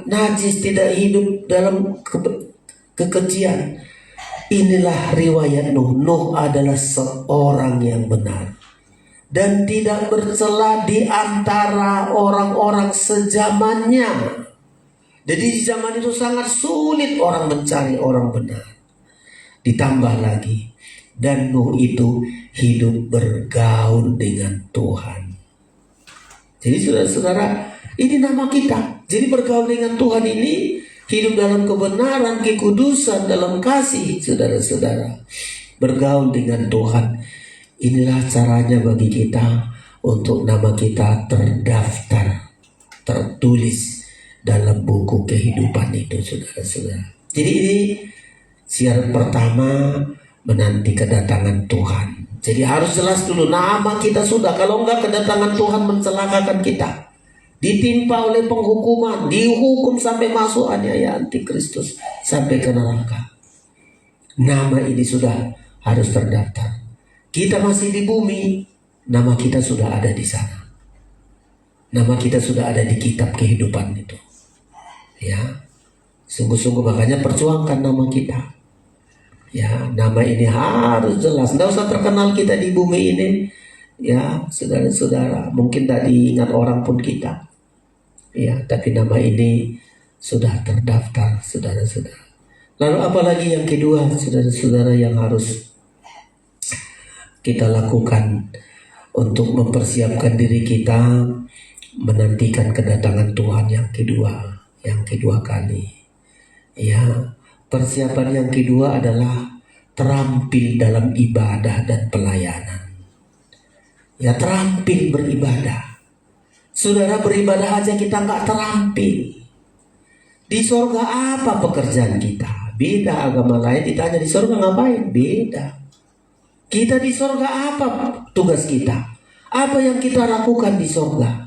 Speaker 2: najis, tidak hidup dalam kekejian. Inilah riwayat Nuh. Nuh adalah seorang yang benar dan tidak bercela di antara orang-orang sezamannya. Jadi di zaman itu sangat sulit orang mencari orang benar. Ditambah lagi, Dan Nuh itu hidup bergaul dengan Tuhan. Jadi saudara-saudara, ini nama kita. Jadi bergaul dengan Tuhan ini hidup dalam kebenaran, kekudusan, dalam kasih, saudara-saudara. Bergaul dengan Tuhan. Inilah caranya bagi kita untuk nama kita terdaftar, tertulis dalam buku kehidupan itu, saudara-saudara. Jadi ini syarat pertama, menanti kedatangan Tuhan. Jadi harus jelas dulu nama kita sudah. Kalau enggak, kedatangan Tuhan mencelakakan kita. Ditimpa oleh penghukuman, dihukum sampai masuk aniaya antikristus, sampai ke neraka. Nama ini sudah harus terdaftar. Kita masih di bumi, nama kita sudah ada di sana. Nama kita sudah ada di kitab kehidupan itu. Ya, sungguh-sungguh makanya perjuangkan nama kita. Ya, nama ini harus jelas. Tidak usah terkenal kita di bumi ini. Ya, saudara-saudara, mungkin tidak diingat orang pun kita. Ya, tapi nama ini sudah terdaftar, saudara-saudara. Lalu apalagi yang kedua, saudara-saudara, yang harus kita lakukan untuk mempersiapkan diri kita menantikan kedatangan Tuhan yang kedua kali. Ya, persiapan yang kedua adalah terampil dalam ibadah dan pelayanan. Ya, terampil beribadah. Saudara, beribadah aja kita nggak terampil. Di sorga apa pekerjaan kita? Beda. Agama lain ditanya di sorga ngapain? Beda. Kita di sorga apa tugas kita? Apa yang kita lakukan di sorga?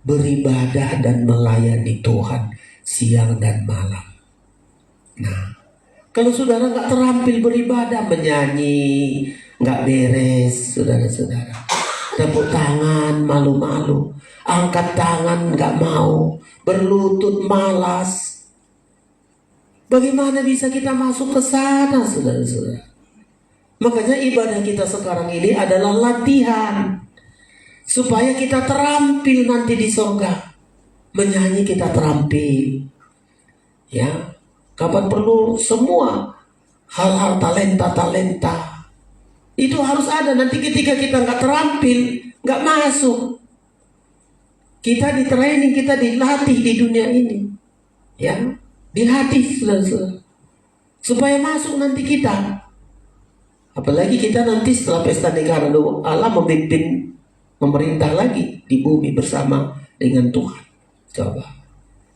Speaker 2: Beribadah dan melayani Tuhan siang dan malam. Nah, kalau saudara nggak terampil beribadah, menyanyi nggak beres, saudara-saudara. Tepuk tangan malu-malu, angkat tangan nggak mau, berlutut malas. Bagaimana bisa kita masuk ke sana, saudara-saudara? Makanya ibadah kita sekarang ini adalah latihan supaya kita terampil nanti di surga. Menyanyi kita terampil, ya. Kapan perlu semua hal-hal talenta itu harus ada. Nanti ketika kita nggak terampil, nggak masuk. Kita di training, kita dilatih di dunia ini, ya, dilatih saudara-saudara, supaya masuk nanti kita. Apalagi kita nanti setelah pesta negara Allah memimpin memerintah lagi di bumi bersama dengan Tuhan. Coba.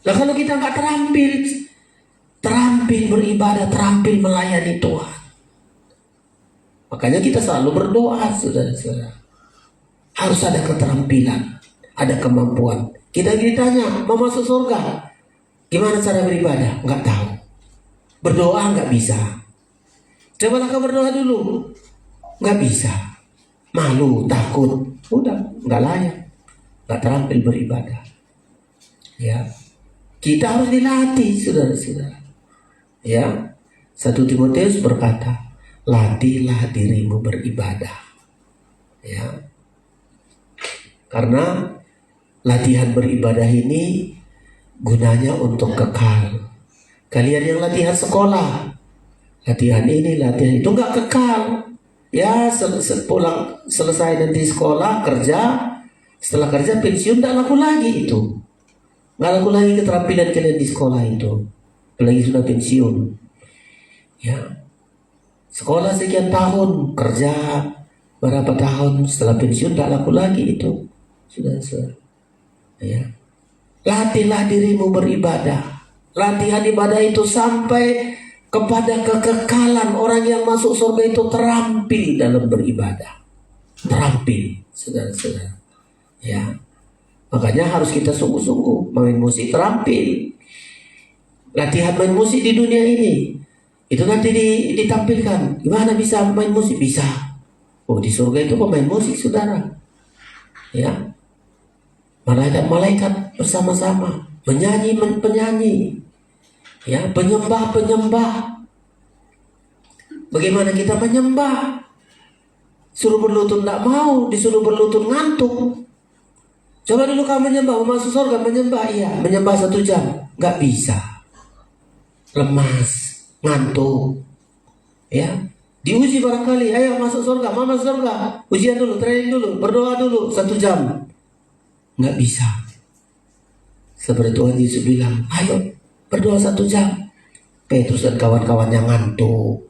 Speaker 2: Nah, kalau kita nggak terampil beribadah, terampil melayani Tuhan. Makanya kita selalu berdoa, saudara-saudara. Harus ada keterampilan, ada kemampuan. Kita ditanya, mau masuk surga, gimana cara beribadah? Nggak tahu. Berdoa nggak bisa. Cobalah kau berdoa dulu. Nggak bisa. Malu, takut. Udah, nggak layak. Nggak terampil beribadah. Ya, kita harus dilatih, saudara-saudara. Ya, 1 Timotius berkata, latihlah dirimu beribadah. Ya, karena latihan beribadah ini gunanya untuk kekal. Kalian yang latihan sekolah, latihan ini, latihan itu nggak kekal. Ya, selesai nanti sekolah, kerja. Setelah kerja pensiun, nggak laku lagi itu. Nggak laku lagi keterampilan kalian di sekolah itu. Apalagi sudah pensiun. Ya, sekolah sekian tahun, kerja berapa tahun, setelah pensiun nggak laku lagi itu. Sudah. Ya, latihlah dirimu beribadah. Latihan ibadah itu sampai kepada kekekalan. Orang yang masuk surga itu terampil dalam beribadah. Terampil, saudara-saudara. Ya, makanya harus kita sungguh-sungguh main musik terampil. Latihan main musik di dunia ini itu nanti ditampilkan. Gimana bisa main musik? Bisa. Oh, di surga itu pemain musik, saudara. Ya, malaikat-malaikat bersama-sama menyanyi, penyanyi. Ya, penyembah. Bagaimana kita menyembah? Suruh berlutut tidak mau, disuruh berlutut ngantuk. Coba dulu kamu menyembah, mau masuk surga menyembah, iya, menyembah 1 jam, nggak bisa, lemas, ngantuk. Ya, Diuji barangkali, ayo masuk surga, mama surga. Ujian dulu, training dulu, berdoa dulu 1 jam. Nggak bisa. Seperti Tuhan Yesus bilang, ayo berdoa 1 jam. Petrus dan kawan-kawannya ngantuk.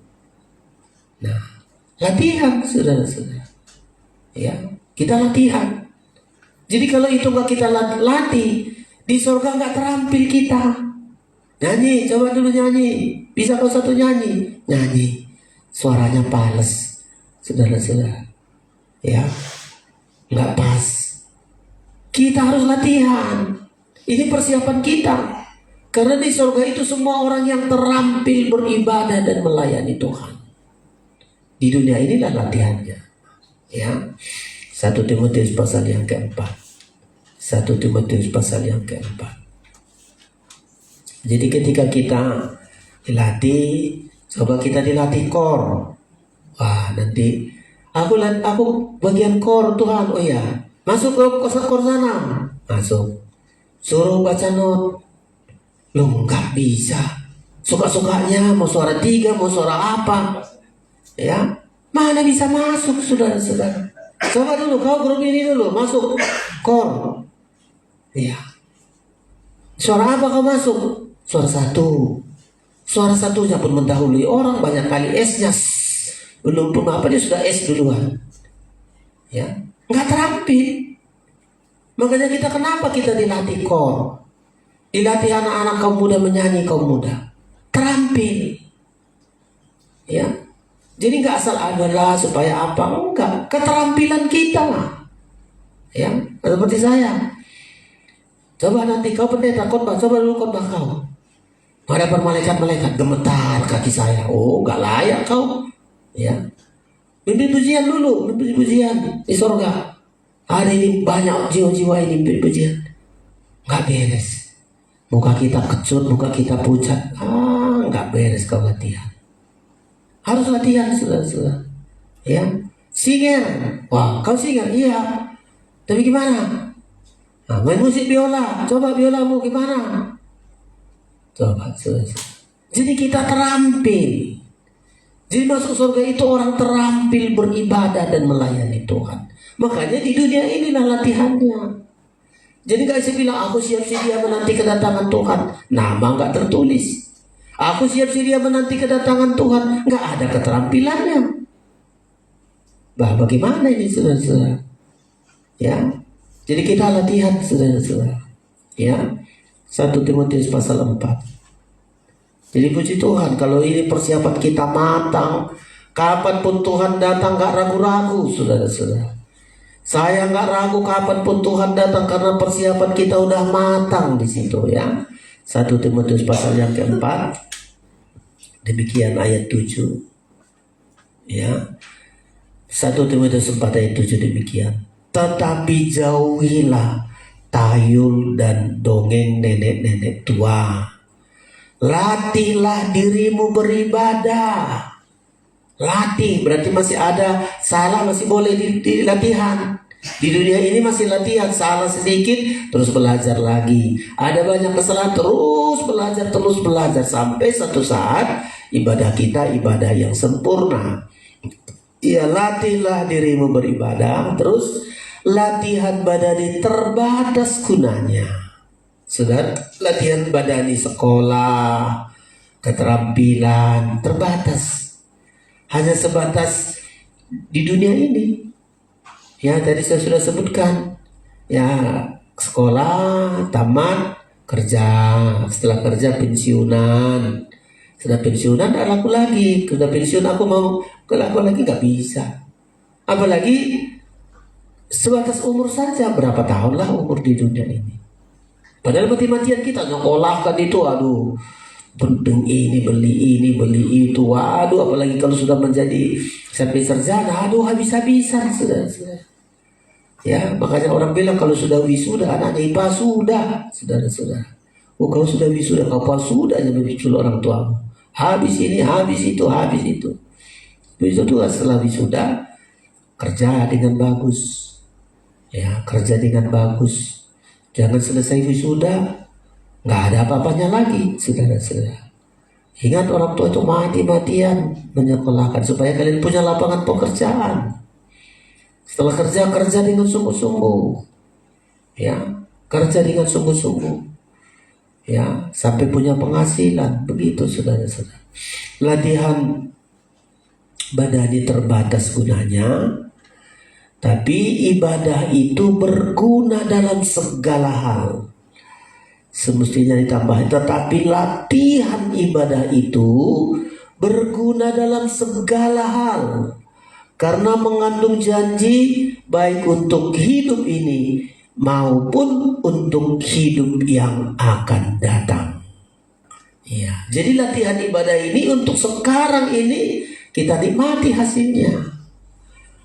Speaker 2: Nah, latihan, saudara-saudara. Ya, kita latihan. Jadi kalau itu nggak kita latih, di surga nggak terampil kita. Nyanyi, coba dulu nyanyi. Bisa kau satu nyanyi? Nyanyi. Suaranya pales, saudara-saudara. Ya, nggak pas. Kita harus latihan. Ini persiapan kita. Karena di surga itu semua orang yang terampil beribadah dan melayani Tuhan. Di dunia inilah latihannya. Ya, 1 Timotius pasal yang keempat. 1 Timotius pasal yang keempat. Jadi ketika kita dilatih, coba kita dilatih kor. Wah, nanti aku bagian kor Tuhan. Oh ya, masuk ke kor sana. Masuk. Suruh baca not. Loh, nggak bisa. Suka-sukanya mau suara 3, mau suara apa. Ya, mana bisa masuk, saudara-saudara. Coba dulu kau grup ini dulu masuk kor. Ya. Suara apa kau masuk? Suara 1. Suara 1-nya pun mendahului orang, banyak kali S-nya. Belum pun apa dia sudah S duluan. Ya, nggak terampil. Makanya kenapa kita dilatih kor? Dilatih anak-anak kaum muda menyanyi kaum muda. Terampil. Ya. Jadi nggak asal adalah supaya apa? Enggak. Keterampilan kita. Ya, seperti saya. Coba nanti kau pendeta khotbah, coba dulu khotbah kau. Hadapan malaikat-malaikat, gemetar kaki saya. Oh, nggak layak kau. Ya. Mimpi pujian dulu, mimpi pujian di surga. Hari ini banyak jiwa-jiwa ini mimpi pujian. Nggak beres. Muka kita kecut, muka kita pucat. Nggak beres kau latihan. Harus latihan, saudara-saudara. Ya. Singer. Wah, kau singer? Iya. Tapi gimana? Nah, main musik biola. Coba biolamu gimana? Coba, saudara-saudara. Jadi kita terampil. Jadi masuk surga itu orang terampil beribadah dan melayani Tuhan. Makanya di dunia inilah latihannya. Jadi gak bisa bilang aku siap sedia menanti kedatangan Tuhan. Nama gak tertulis. Aku siap sedia menanti kedatangan Tuhan. Gak ada keterampilannya. Bah, bagaimana ini saudara-saudara? Ya. Jadi kita latihan saudara-saudara. Ya. 1 Timotius pasal 4. Jadi puji Tuhan, kalau ini persiapan kita matang, kapanpun Tuhan datang gak ragu-ragu, saudara-saudara. Saya gak ragu kapanpun Tuhan datang karena persiapan kita udah matang di situ ya. 1 Timotius pasal yang keempat, demikian ayat 7. Ya, 1 Timotius 4 ayat 7 demikian. Tetapi jauhilah tayul dan dongeng nenek-nenek tua. Latihlah dirimu beribadah. Latih berarti masih ada salah, masih boleh di latihan. Di dunia ini masih latihan, salah sedikit terus belajar lagi. Ada banyak kesalahan, terus belajar sampai satu saat ibadah kita ibadah yang sempurna. Ya, latihlah dirimu beribadah. Terus latihan badani terbatas gunanya. Sudah latihan badani sekolah, keterampilan terbatas. Hanya sebatas di dunia ini. Ya, tadi saya sudah sebutkan. Ya, sekolah, tamat, kerja. Setelah kerja pensiunan. Sudah pensiunan tidak laku lagi. Sudah pensiun aku mau laku lagi nggak bisa. Apalagi sebatas umur saja, berapa tahun lah umur di dunia ini. Padahal mati-matian kita nyokolahkan itu, aduh, ini beli itu, waduh, apalagi kalau sudah menjadi sampai sarjana, aduh, habis-habisan sudah. Ya, makanya orang bilang kalau sudah wisuda anaknya IPA sudah, saudara-saudara. Oh, kalau sudah wisuda kau sudah aja berbicara orang tuamu. Habis ini, habis itu. Begitu juga setelah wisuda kerja dengan bagus. Ya, kerja dengan bagus. Jangan selesai wisuda nggak ada apa-apanya lagi, saudara-saudara. Ingat, orang tua itu mati-matian menyekolahkan supaya kalian punya lapangan pekerjaan. Setelah kerja dengan sungguh-sungguh, ya, kerja dengan sungguh-sungguh, ya, sampai punya penghasilan. Begitu saudara-saudara. Latihan badani terbatas gunanya, tapi ibadah itu berguna dalam segala hal. Semestinya ditambah, tetapi latihan ibadah itu berguna dalam segala hal, karena mengandung janji baik untuk hidup ini maupun untuk hidup yang akan datang. Ya, jadi latihan ibadah ini untuk sekarang ini kita nikmati hasilnya,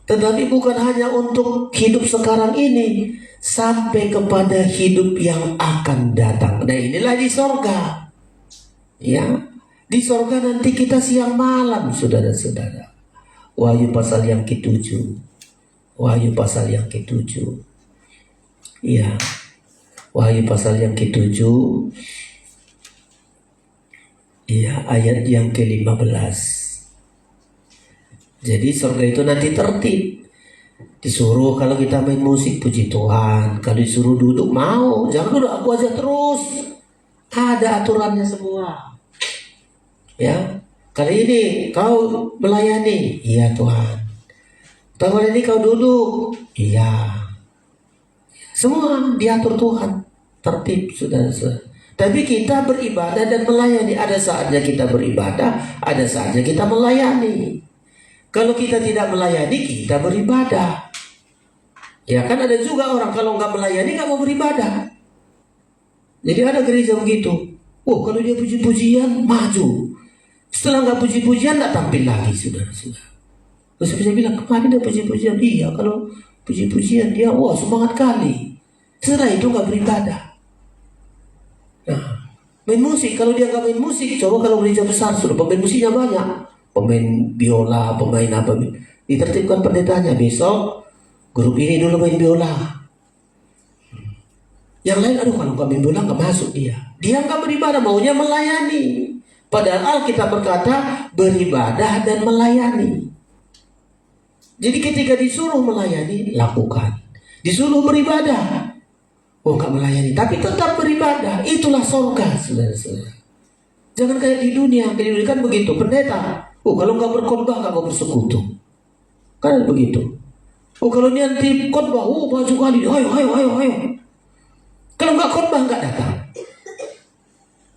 Speaker 2: tetapi bukan hanya untuk hidup sekarang ini, sampai kepada hidup yang akan datang. Nah, inilah di sorga. Ya, di sorga nanti kita siang malam, saudara-saudara. Wahyu pasal yang ke-7. Wahyu pasal yang ke-7. Ya, Wahyu pasal yang ke-7. Ya, ayat yang ke-15. Jadi sorga itu nanti tertib. Disuruh kalau kita main musik puji Tuhan, kalau disuruh duduk mau, jangan duduk aku aja terus. Ada aturannya semua. Ya, kali ini kau melayani, iya Tuhan. Kali ini kau duduk, iya. Semua diatur Tuhan, tertib saudara-saudara. Tapi kita beribadah dan melayani. Ada saatnya kita beribadah, ada saatnya kita melayani. Kalau kita tidak melayani, kita beribadah. Ya kan, ada juga orang kalau nggak melayani nggak mau beribadah. Jadi ada gereja begitu. Oh, kalau dia puji-pujian maju. Setelah nggak puji-pujian nggak tampil lagi, saudara-saudara. Terus saya bilang, kemarin dia puji-pujian. Iya, kalau puji-pujian dia, wah semangat kali. Setelah itu nggak beribadah. Nah, main musik, kalau dia nggak main musik, coba kalau gereja besar sudah pemain musiknya banyak. Pemain biola, pemain apa, ditertibkan pendetanya, besok grup ini dulu main biola. Yang lain, aduh kalau nggak main biola nggak masuk dia. Dia nggak beribadah, maunya melayani. Padahal kita berkata beribadah dan melayani. Jadi ketika disuruh melayani, lakukan. Disuruh beribadah, oh nggak melayani, tapi tetap beribadah. Itulah surga, saudara-saudara. Jangan kayak di dunia kan begitu. Pendeta, oh kalau nggak berkhotbah nggak mau bersekutu. Kan begitu. Oh kalau nanti khotbah, oh maju kali, ayo. Kalau nggak khotbah nggak datang.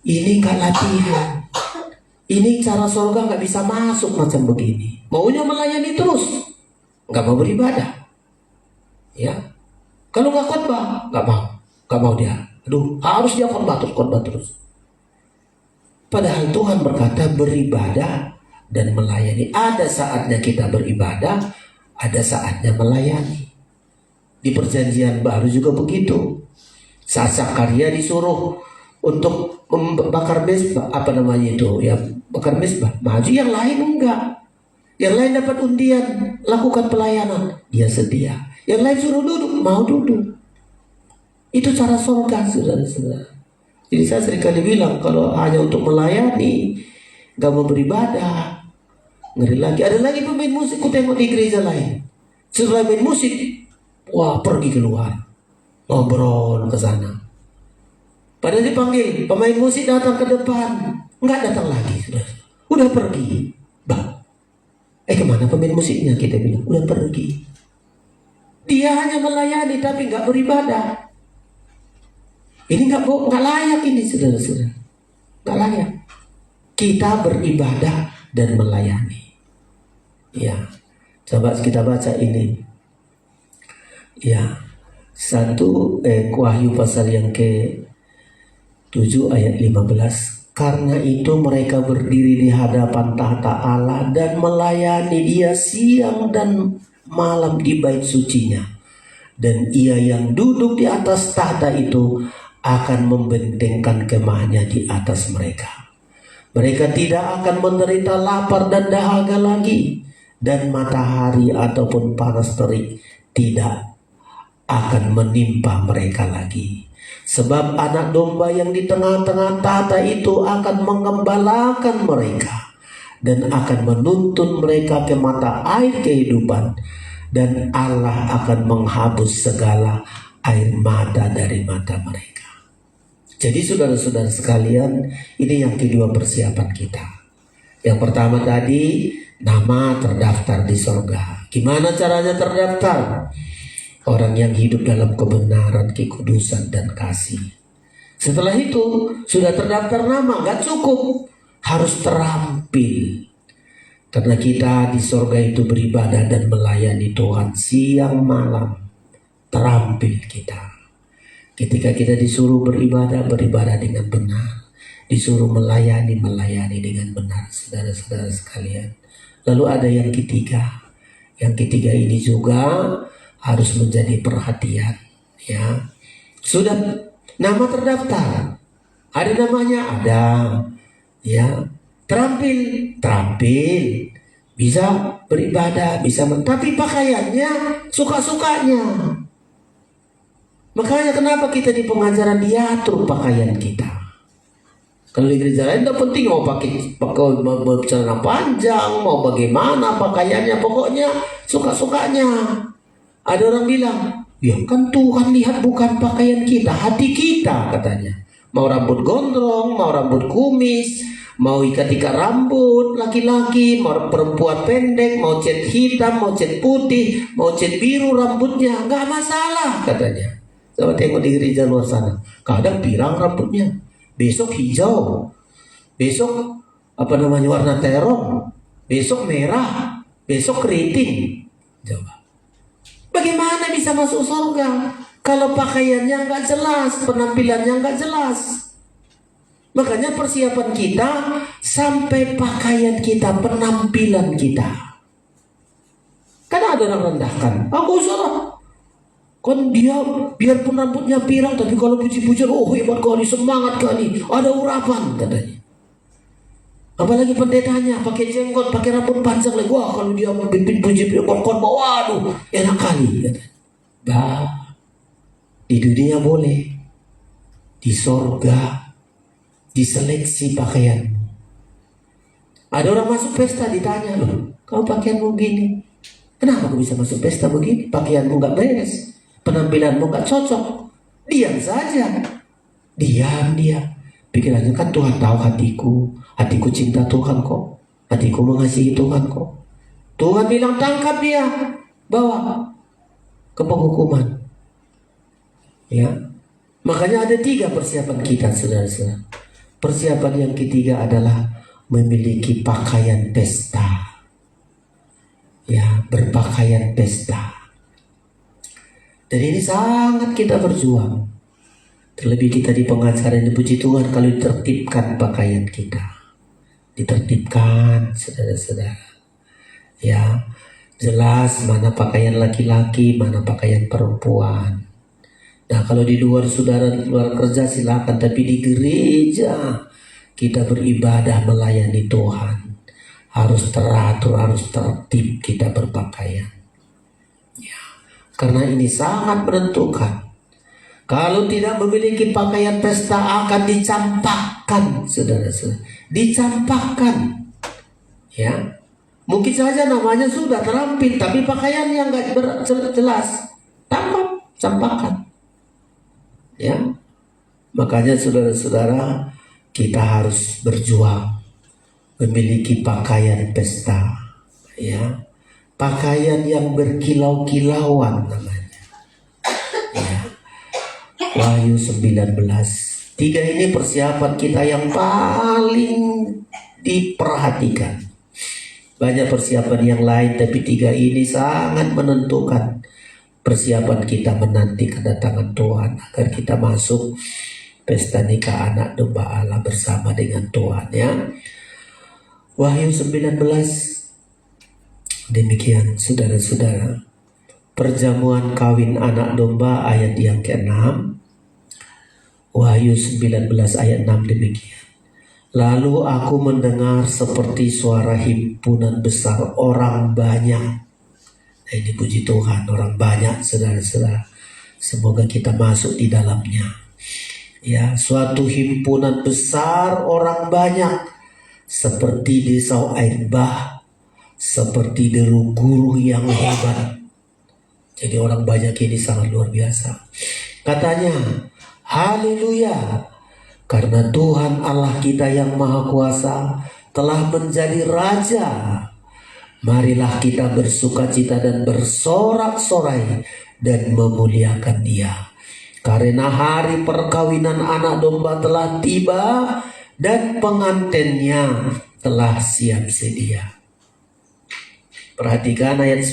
Speaker 2: Ini nggak latihan. Ini cara surga nggak bisa masuk macam begini. Maunya melayani terus, nggak mau beribadah. Ya, kalau nggak khotbah nggak mau dia. Aduh, harus dia khotbah terus. Padahal Tuhan berkata beribadah dan melayani. Ada saatnya kita beribadah, ada saatnya melayani. Di perjanjian baru juga begitu. Saat Zakaria disuruh untuk membakar mezbah, apa namanya itu, ya bakar mezbah, maju. Yang lain enggak. Yang lain dapat undian, lakukan pelayanan, dia sedia. Yang lain suruh duduk, mau duduk. Itu cara surga, saudara-saudara. Jadi saya seringkali bilang, kalau hanya untuk melayani, gak mau beribadah, ngeri lagi. Ada lagi pemain musik, ku tengok di gereja lain. Setelah main musik, wah pergi keluar, ngobrol ke sana. Padahal dipanggil, pemain musik datang ke depan, nggak datang lagi, saudara. Udah pergi. Kemana pemain musiknya, kita bilang, udah pergi. Dia hanya melayani tapi nggak beribadah. Ini nggak layak ini, saudara-saudara. Nggak layak. Kita beribadah dan melayani. Ya, coba kita baca ini. Ya, Wahyu pasal yang ke-7 ayat 15. Karena itu mereka berdiri di hadapan tahta Allah dan melayani Dia siang dan malam di bait sucinya. Dan Ia yang duduk di atas tahta itu akan membentengkan kemahnya di atas mereka. Mereka tidak akan menderita lapar dan dahaga lagi, dan matahari ataupun panas terik tidak akan menimpa mereka lagi. Sebab anak domba yang di tengah-tengah tata itu akan mengembalakan mereka dan akan menuntun mereka ke mata air kehidupan, dan Allah akan menghapus segala air mata dari mata mereka. Jadi saudara-saudara sekalian, ini yang kedua persiapan kita. Yang pertama tadi, nama terdaftar di sorga. Gimana caranya terdaftar? Orang yang hidup dalam kebenaran, kekudusan, dan kasih. Setelah itu, sudah terdaftar nama, gak cukup. Harus terampil. Karena kita di sorga itu beribadah dan melayani Tuhan siang malam. Terampil kita. Ketika kita disuruh beribadah, beribadah dengan benar. Disuruh melayani dengan benar, saudara-saudara sekalian. Lalu ada yang ketiga. Yang ketiga ini juga harus menjadi perhatian, ya. Sudah nama terdaftar, ada namanya, ada, ya. Terampil, bisa beribadah, bisa, tapi pakaiannya suka-sukanya. Makanya kenapa kita di pengajaran diatur pakaian kita. Kalau di gereja lain tidak penting mau pakai celana panjang, mau bagaimana pakaiannya, pokoknya suka-sukanya. Ada orang bilang, ya kan Tuhan lihat bukan pakaian kita, hati kita, katanya. Mau rambut gondrong, mau rambut kumis, mau ikat-ikat rambut laki-laki, mau perempuan pendek, mau cat hitam, mau cat putih, mau cat biru rambutnya, nggak masalah, katanya. Coba tengok di gereja luar sana, kadang pirang rambutnya, besok hijau, besok warna terong, besok merah, besok keriting. Coba. Bagaimana bisa masuk surga kalau pakaiannya nggak jelas, penampilannya nggak jelas? Makanya persiapan kita sampai pakaian kita, penampilan kita. Karena ada orang rendahkan, aku salah. Kan dia biarpun rambutnya pirang, tapi kalau puji-pujian, oh hebat kali, semangat kali, ada urapan, katanya. Apalagi pendetanya pakai jenggot, pakai rambut panjang lagi. Wah, kalau dia memimpin puji kon waduh, enak kali, katanya. Bah, di dunia boleh, di sorga diseleksi pakaian. Ada orang masuk pesta ditanya, loh, kau pakaianmu begini, kenapa kau bisa masuk pesta begini? Pakaianmu nggak beres, penampilanmu nggak cocok. Diam saja, diam dia. Pikirannya kan Tuhan tahu hatiku cinta Tuhan kok, hatiku mengasihi Tuhan kok. Tuhan bilang tangkap dia, bawa ke penghukuman. Ya, makanya ada 3 persiapan kita, saudara-saudara. Persiapan yang ketiga adalah memiliki pakaian pesta. Ya, berpakaian pesta. Dan ini sangat kita berjuang. Terlebih kita di pengajaran, puji Tuhan kalau ditertibkan pakaian kita. Ditertibkan, saudara-saudara. Ya, jelas mana pakaian laki-laki, mana pakaian perempuan. Nah, kalau di luar saudara, di luar kerja silakan, tapi di gereja kita beribadah melayani Tuhan. Harus teratur, harus tertib kita berpakaian. Ya, karena ini sangat menentukan. Kalau tidak memiliki pakaian pesta akan dicampakkan, saudara-saudara. Dicampakkan. Ya. Mungkin saja namanya sudah terampil, tapi pakaian yang nggak jelas, campakkan. Ya. Makanya saudara-saudara, kita harus berjuang memiliki pakaian pesta. Ya. Pakaian yang berkilau-kilauan namanya. Ya. Wahyu 19. 3 ini persiapan kita yang paling diperhatikan. Banyak persiapan yang lain, tapi 3 ini sangat menentukan persiapan kita menanti kedatangan Tuhan, agar kita masuk pesta nikah anak domba Allah bersama dengan Tuhan, ya. Wahyu 19. Demikian saudara-saudara, perjamuan kawin anak domba ayat yang ke-6. Wahyu 19 ayat 6 demikian. Lalu aku mendengar seperti suara himpunan besar orang banyak. Nah, ini puji Tuhan, orang banyak, saudara-saudara. Semoga kita masuk di dalamnya. Ya, suatu himpunan besar orang banyak seperti desau air bah, seperti deru guru yang hebat. Jadi orang banyak ini sangat luar biasa. Katanya, haleluya, karena Tuhan Allah kita yang Maha Kuasa telah menjadi Raja. Marilah kita bersukacita dan bersorak-sorai dan memuliakan Dia. Karena hari perkawinan anak domba telah tiba dan pengantinnya telah siap sedia. Perhatikan ayat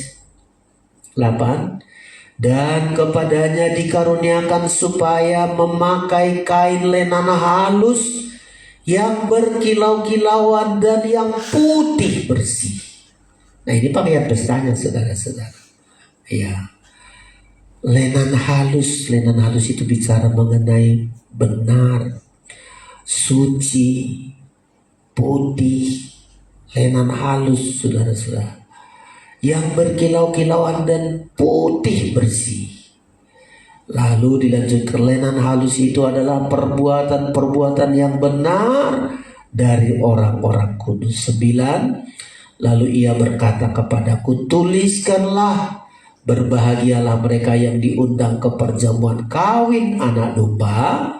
Speaker 2: 8. Dan kepadanya dikaruniakan supaya memakai kain lenan halus yang berkilau-kilauan dan yang putih bersih. Nah, ini pakaian pestanya, saudara-saudara. Ya. Lenan halus itu bicara mengenai benar, suci, putih, lenan halus, saudara-saudara, yang berkilau-kilauan dan putih bersih. Lalu dilanjutkan, lenan halus itu adalah perbuatan-perbuatan yang benar dari orang-orang kudus. 9. Lalu ia berkata kepadaku, tuliskanlah, berbahagialah mereka yang diundang ke perjamuan kawin anak domba.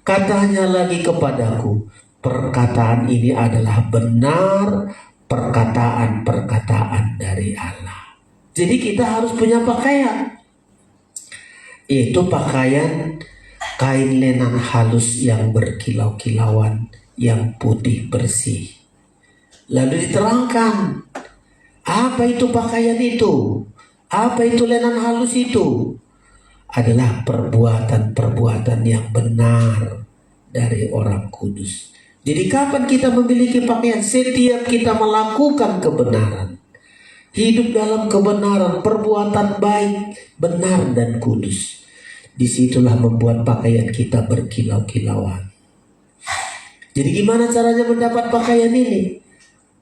Speaker 2: Katanya lagi kepadaku, perkataan ini adalah benar, perkataan-perkataan dari Allah. Jadi kita harus punya pakaian, yaitu pakaian kain lenan halus yang berkilau-kilauan, yang putih bersih. Lalu diterangkan, apa itu pakaian itu? Apa itu lenan halus itu? Adalah perbuatan-perbuatan yang benar dari orang kudus. Jadi kapan kita memiliki pakaian? Setiap kita melakukan kebenaran, hidup dalam kebenaran, perbuatan baik, benar dan kudus. Disitulah membuat pakaian kita berkilau-kilauan. Jadi gimana caranya mendapat pakaian ini?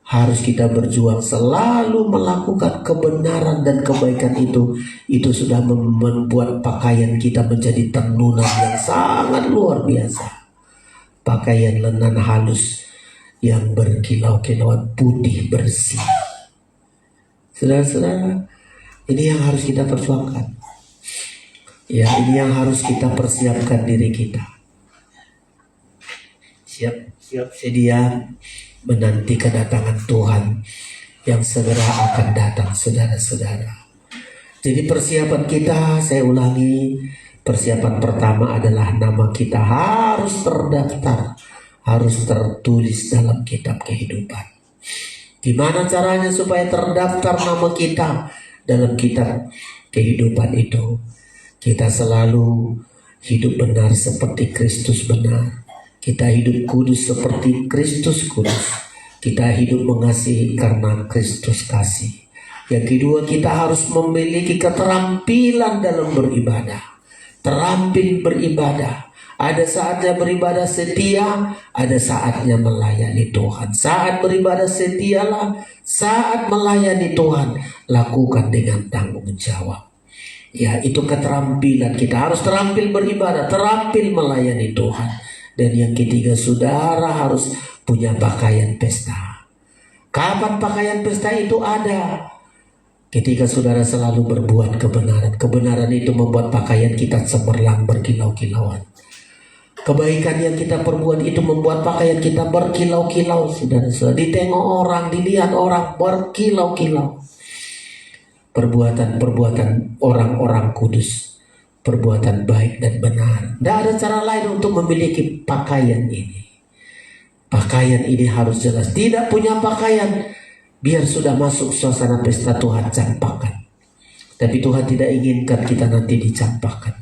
Speaker 2: Harus kita berjuang selalu melakukan kebenaran dan kebaikan itu. Itu sudah membuat pakaian kita menjadi tenunan yang sangat luar biasa. Pakaian lenan halus yang berkilau-kilauan, putih bersih. Saudara-saudara, ini yang harus kita perjuangkan. Ya, ini yang harus kita persiapkan diri kita. Siap sedia menanti kedatangan Tuhan yang segera akan datang, saudara-saudara. Jadi persiapan kita, saya ulangi, persiapan pertama adalah nama kita harus terdaftar, harus tertulis dalam kitab kehidupan. Gimana caranya supaya terdaftar nama kita dalam kitab kehidupan itu? Kita selalu hidup benar seperti Kristus benar. Kita hidup kudus seperti Kristus kudus. Kita hidup mengasihi karena Kristus kasih. Yang kedua, kita harus memiliki keterampilan dalam beribadah. Terampil beribadah. Ada saatnya beribadah setia, ada saatnya melayani Tuhan. Saat beribadah setialah, saat melayani Tuhan, lakukan dengan tanggung jawab. Ya, itu keterampilan. Kita harus terampil beribadah, terampil melayani Tuhan. Dan yang ketiga, saudara harus punya pakaian pesta. Kapan pakaian pesta itu ada? Ketika saudara selalu berbuat kebenaran. Kebenaran itu membuat pakaian kita cemerlang, berkilau-kilauan. Kebaikan yang kita perbuat itu membuat pakaian kita berkilau-kilau. Saudara-saudara, ditengok orang, dilihat orang, berkilau-kilau. Perbuatan-perbuatan orang-orang kudus, perbuatan baik dan benar. Tidak ada cara lain untuk memiliki pakaian ini. Pakaian ini harus jelas. Tidak punya pakaian, biar sudah masuk suasana pesta Tuhan, campakkan. Tapi Tuhan tidak inginkan kita nanti dicampakkan.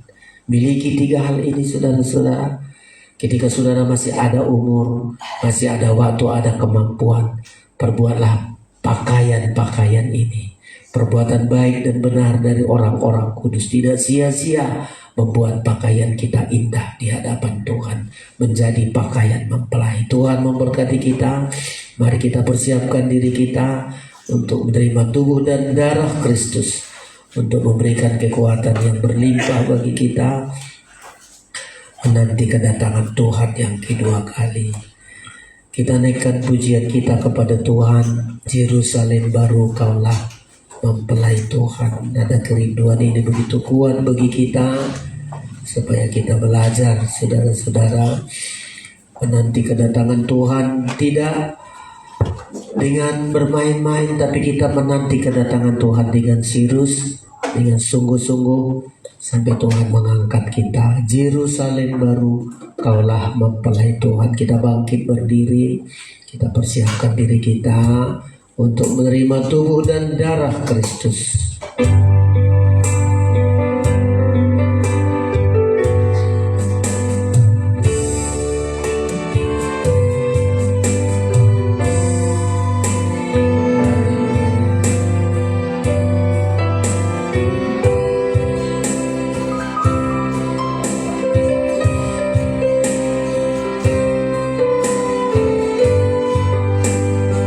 Speaker 2: Miliki 3 hal ini, saudara-saudara. Ketika saudara masih ada umur, masih ada waktu, ada kemampuan, perbuatlah pakaian-pakaian ini. Perbuatan baik dan benar dari orang-orang kudus. Tidak sia-sia membuat pakaian kita indah di hadapan Tuhan. Menjadi pakaian mempelai. Tuhan memberkati kita. Mari kita persiapkan diri kita untuk menerima tubuh dan darah Kristus. Untuk memberikan kekuatan yang berlimpah bagi kita. menanti kedatangan Tuhan yang kedua kali. Kita naikkan pujian kita kepada Tuhan. Yerusalem baru kaulah mempelai Tuhan. Ada kerinduan ini begitu kuat bagi kita, supaya kita belajar, saudara-saudara, menanti kedatangan Tuhan tidak dengan bermain-main, tapi kita menanti kedatangan Tuhan dengan serius, dengan sungguh-sungguh, sampai Tuhan mengangkat kita. Yerusalem baru kaulah mempelai Tuhan. Kita bangkit berdiri, kita persiapkan diri kita untuk menerima tubuh dan darah Kristus.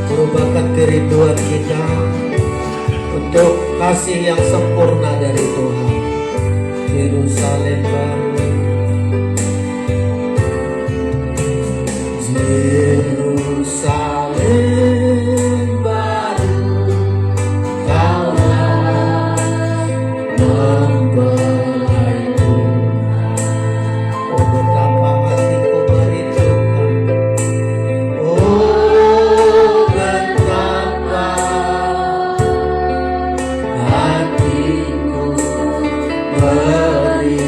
Speaker 2: Merupakan kerinduan kita untuk kasih yang sempurna dari Tuhan. Yerusalem baru, Yerusalem baru, kaulah mempelai Tuhan. Oh, betapa hatiku merindukan. Oh, betapa hatiku merindukan.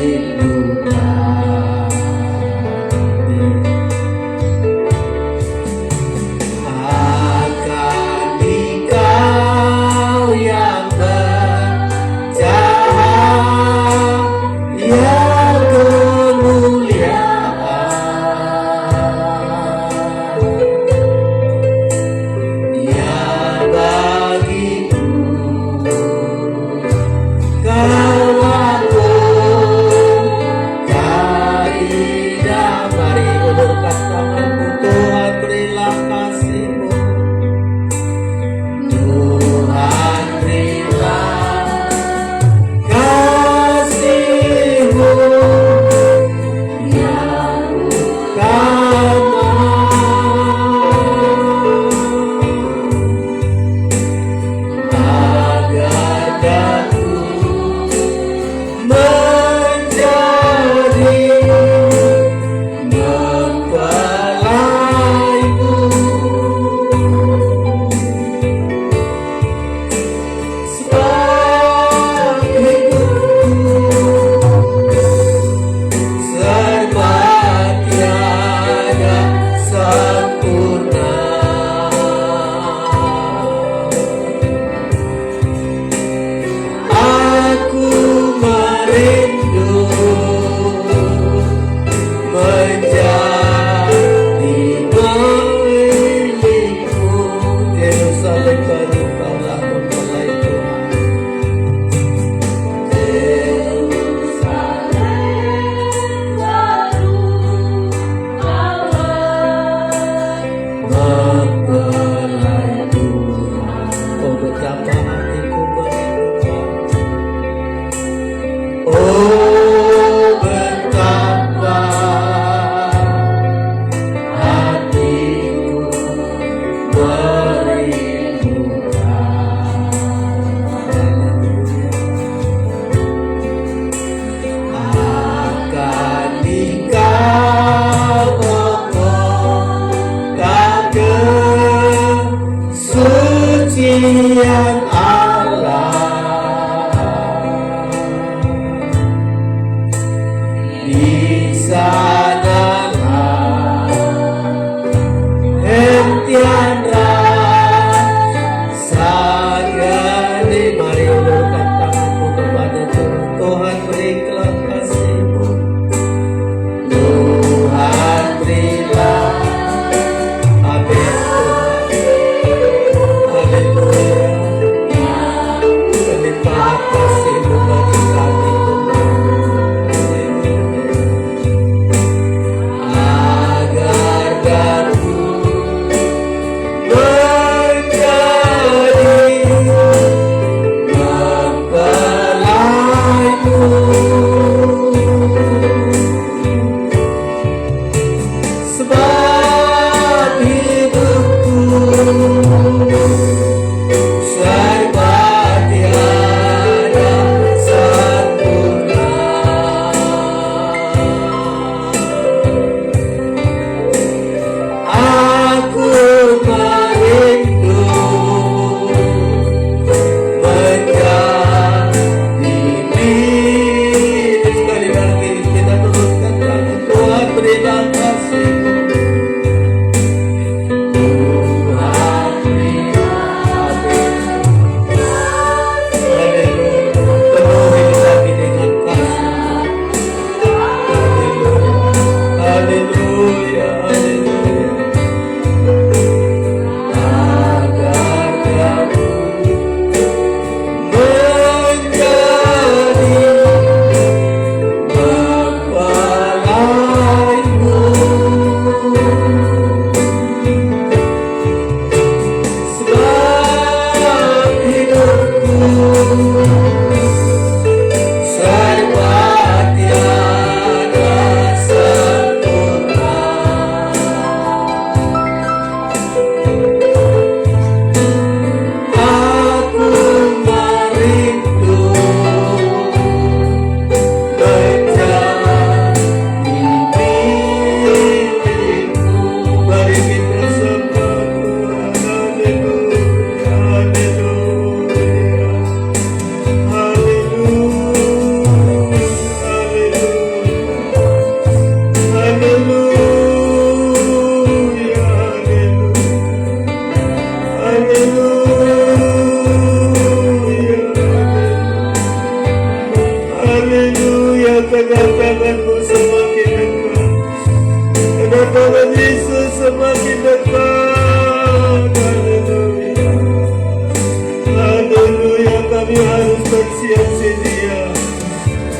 Speaker 3: siap sedia.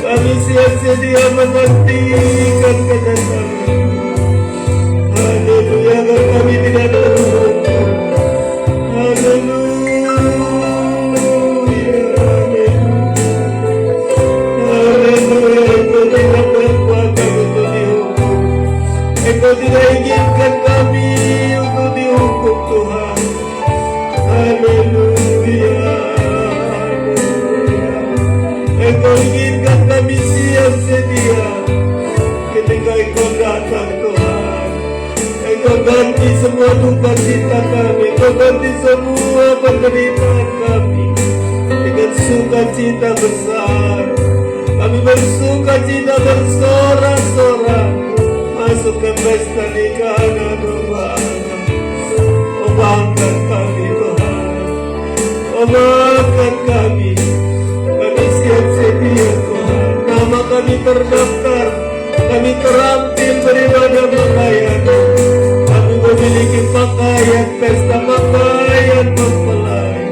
Speaker 3: Kami siap sedia menantikan kedatangan. Haleluya, agar kami tidak terluka. Haleluya, haleluya. Engkau tidak berkuasa untuk dihukum. Engkau tidak inginkan kami untuk dihukum, Tuhan. Haleluya, haleluya. Engkau inginkan kami siap sedia ketika Engkau datang, Tuhan. Engkau ganti semua duka cita kami, Engkau ganti semua penderitaan kami dengan sukacita besar. Kami bersuka cita bersorak-sorak masuk ke pesta nikahan Anugerah. Oh, maafkan kami, Tuhan. Oh, maafkan kami. Kami siap sedia, Tuhan. Nama kami terdaftar, kami terampil beribadah pakaian. Kami memiliki pakaian pesta, pakaian mempelai.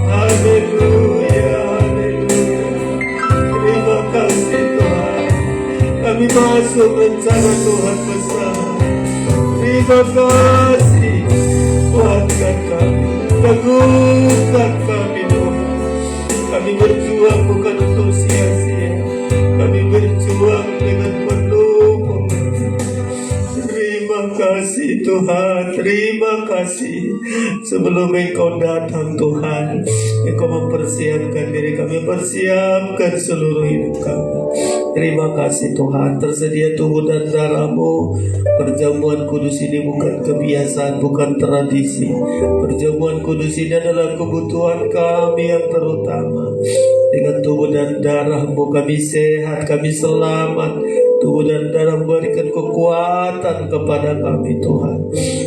Speaker 3: Haleluya, haleluya. Terima kasih, Tuhan. Kami masuk rencana Tuhan besar. Terima kasih. Kuatkan kami, teguhkan kami, Tuhan. Kami berjuang bukan untuk sia-sia. Kami berjuang dengan penuh pengertian. Terima kasih, Tuhan. Terima kasih. Sebelum Engkau datang, Tuhan, Engkau mempersiapkan diri kami, persiapkan seluruh hidup kami. Terima kasih, Tuhan. Tersedia tubuh dan darah-Mu. Perjamuan kudus ini bukan kebiasaan, bukan tradisi. Perjamuan kudus ini adalah kebutuhan kami yang terutama. Dengan tubuh dan darah-Mu kami sehat, kami selamat. Tubuh dan darah memberikan kekuatan kepada kami, Tuhan.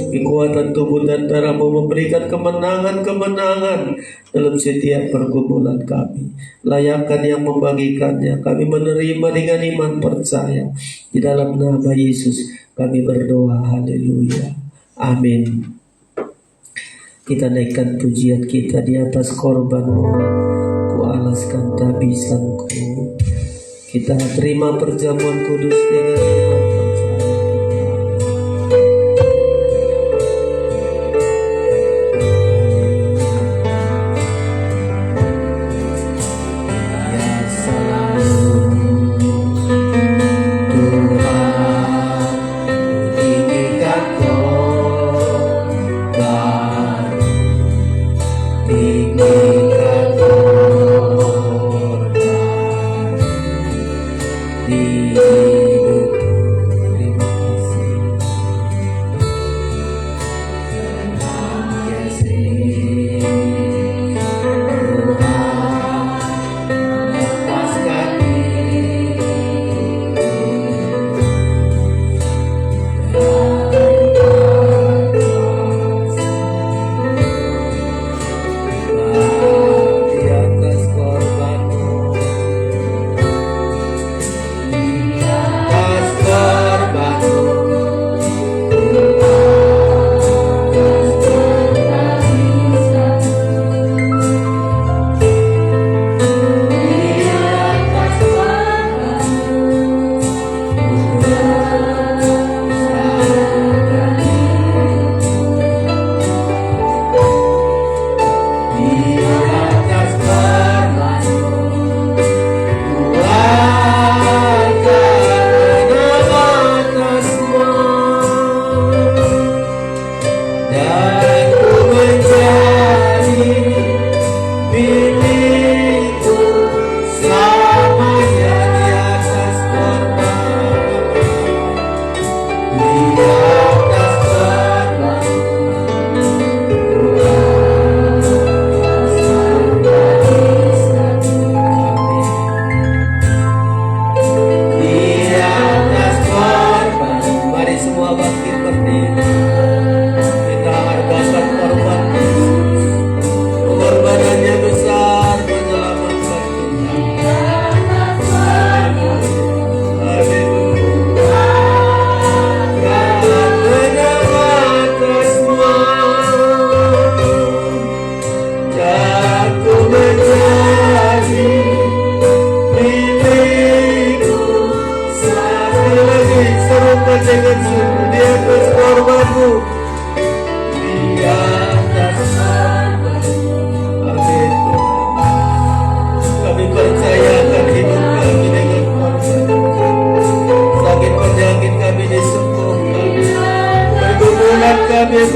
Speaker 3: Kekuatan tubuh dan darah-Mu memberikan kemenangan-kemenangan dalam setiap pergumulan kami. Layakkan yang membagikannya. Kami menerima dengan iman percaya. Di dalam nama Yesus kami berdoa. Haleluya. Amin. Kita naikkan pujian kita di atas korban-Mu. Ku alaskan tabisanku. Kita terima perjamuan kudus dengan iman percaya kita. Ya selalu Tuhan meninggikan korban, tinggikan korban di hidup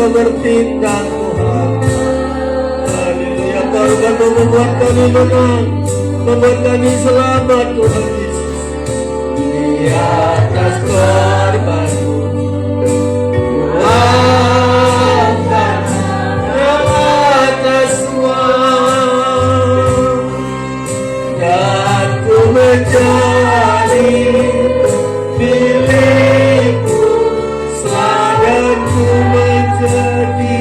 Speaker 3: bertindak Tuhan. Haleluya, korban membuat kami menang, membuat kami selamat Tuhan Yesus. Di atas korban-Mu Tuhan yang atas semua, dan Ku menjadi milik-Mu, dan Ku menjadi,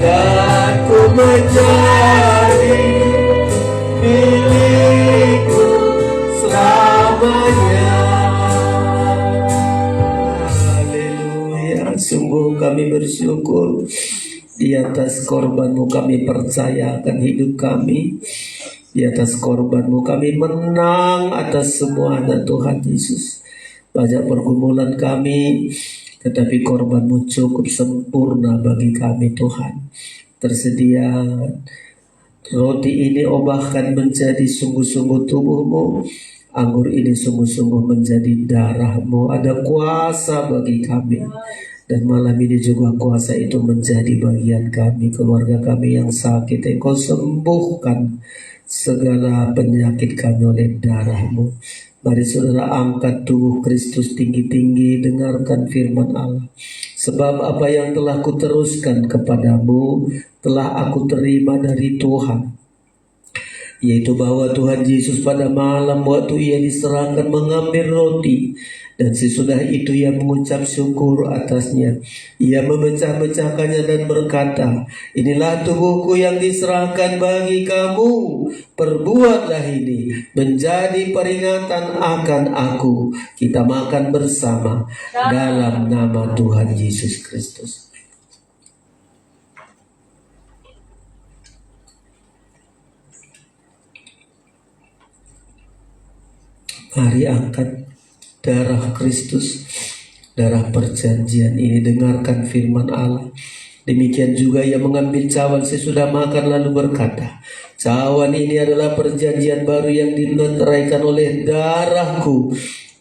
Speaker 3: dan Ku menjadi milik-Mu selamanya. Haleluya, sungguh kami bersyukur di atas korban-Mu kami percaya akan hidup kami. Di atas korban-Mu kami menang atas semuanya Tuhan Yesus. Banyak pergumulan kami, tetapi korban-Mu cukup sempurna bagi kami Tuhan. Tersedia roti ini obahkan menjadi sungguh-sungguh tubuh-Mu, anggur ini sungguh-sungguh menjadi darah-Mu. Ada kuasa bagi kami. Dan malam ini juga kuasa itu menjadi bagian kami, keluarga kami yang sakit. Engkau sembuhkan segala penyakit kami oleh darah-Mu. Mari saudara angkat tubuh Kristus tinggi-tinggi, dengarkan firman Allah. Sebab apa yang telah kuteruskan kepadamu telah aku terima dari Tuhan, yaitu bahwa Tuhan Yesus pada malam waktu Ia diserahkan mengambil roti, dan sesudah itu Ia mengucap syukur atasnya. Ia memecah-mecahkannya dan berkata, inilah tubuhku yang diserahkan bagi kamu. Perbuatlah ini menjadi peringatan akan aku. Kita makan bersama dalam nama Tuhan Yesus Kristus. Mari angkat darah Kristus, darah perjanjian ini, dengarkan firman Allah. Demikian juga Ia mengambil cawan sesudah makan lalu berkata, cawan ini adalah perjanjian baru yang dimeteraikan oleh darahku.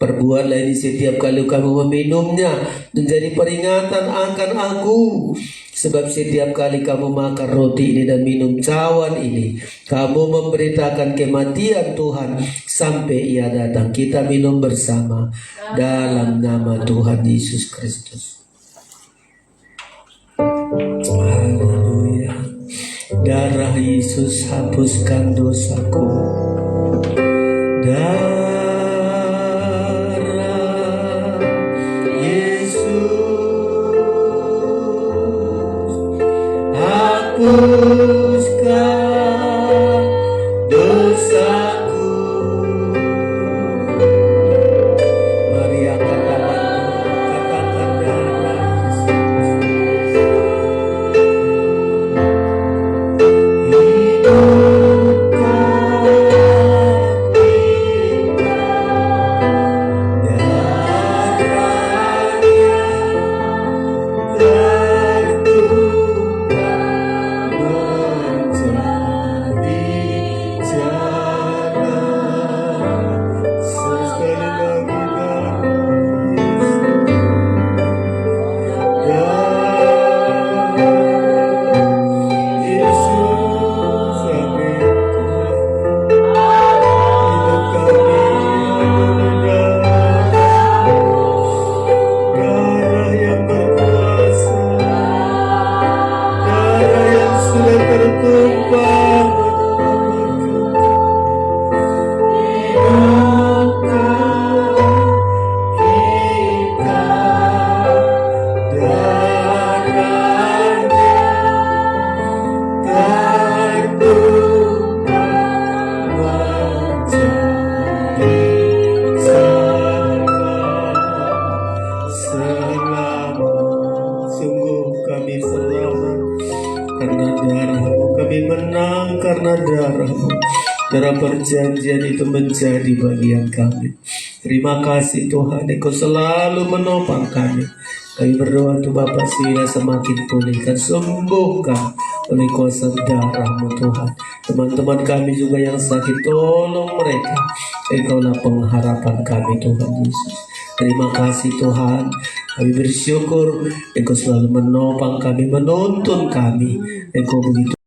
Speaker 3: Perbuatlah ini setiap kali kamu meminumnya menjadi peringatan akan aku. Sebab setiap kali kamu makan roti ini dan minum cawan ini, kamu memberitakan kematian Tuhan sampai Ia datang. Kita minum bersama dalam nama Tuhan Yesus Kristus. Haleluya. Darah Yesus hapuskan dosaku. Hapuskan dosaku. Mari angkat tanganmu, katakan darah Yesus. Hidupkan kita, darahnya karena darah-Mu. Darah perjanjian itu menjadi bagian kami. Terima kasih Tuhan, Engkau selalu menopang kami. Kami berdoa untuk Bapa sehingga semakin pulihkan, sembuhkan oleh kuasa darah-Mu Tuhan. Teman-teman kami juga yang sakit, tolong mereka. Engkaulah pengharapan kami Tuhan Yesus. Terima kasih Tuhan.
Speaker 2: Kami bersyukur Engkau selalu menopang kami, menuntun kami. Engkau begitu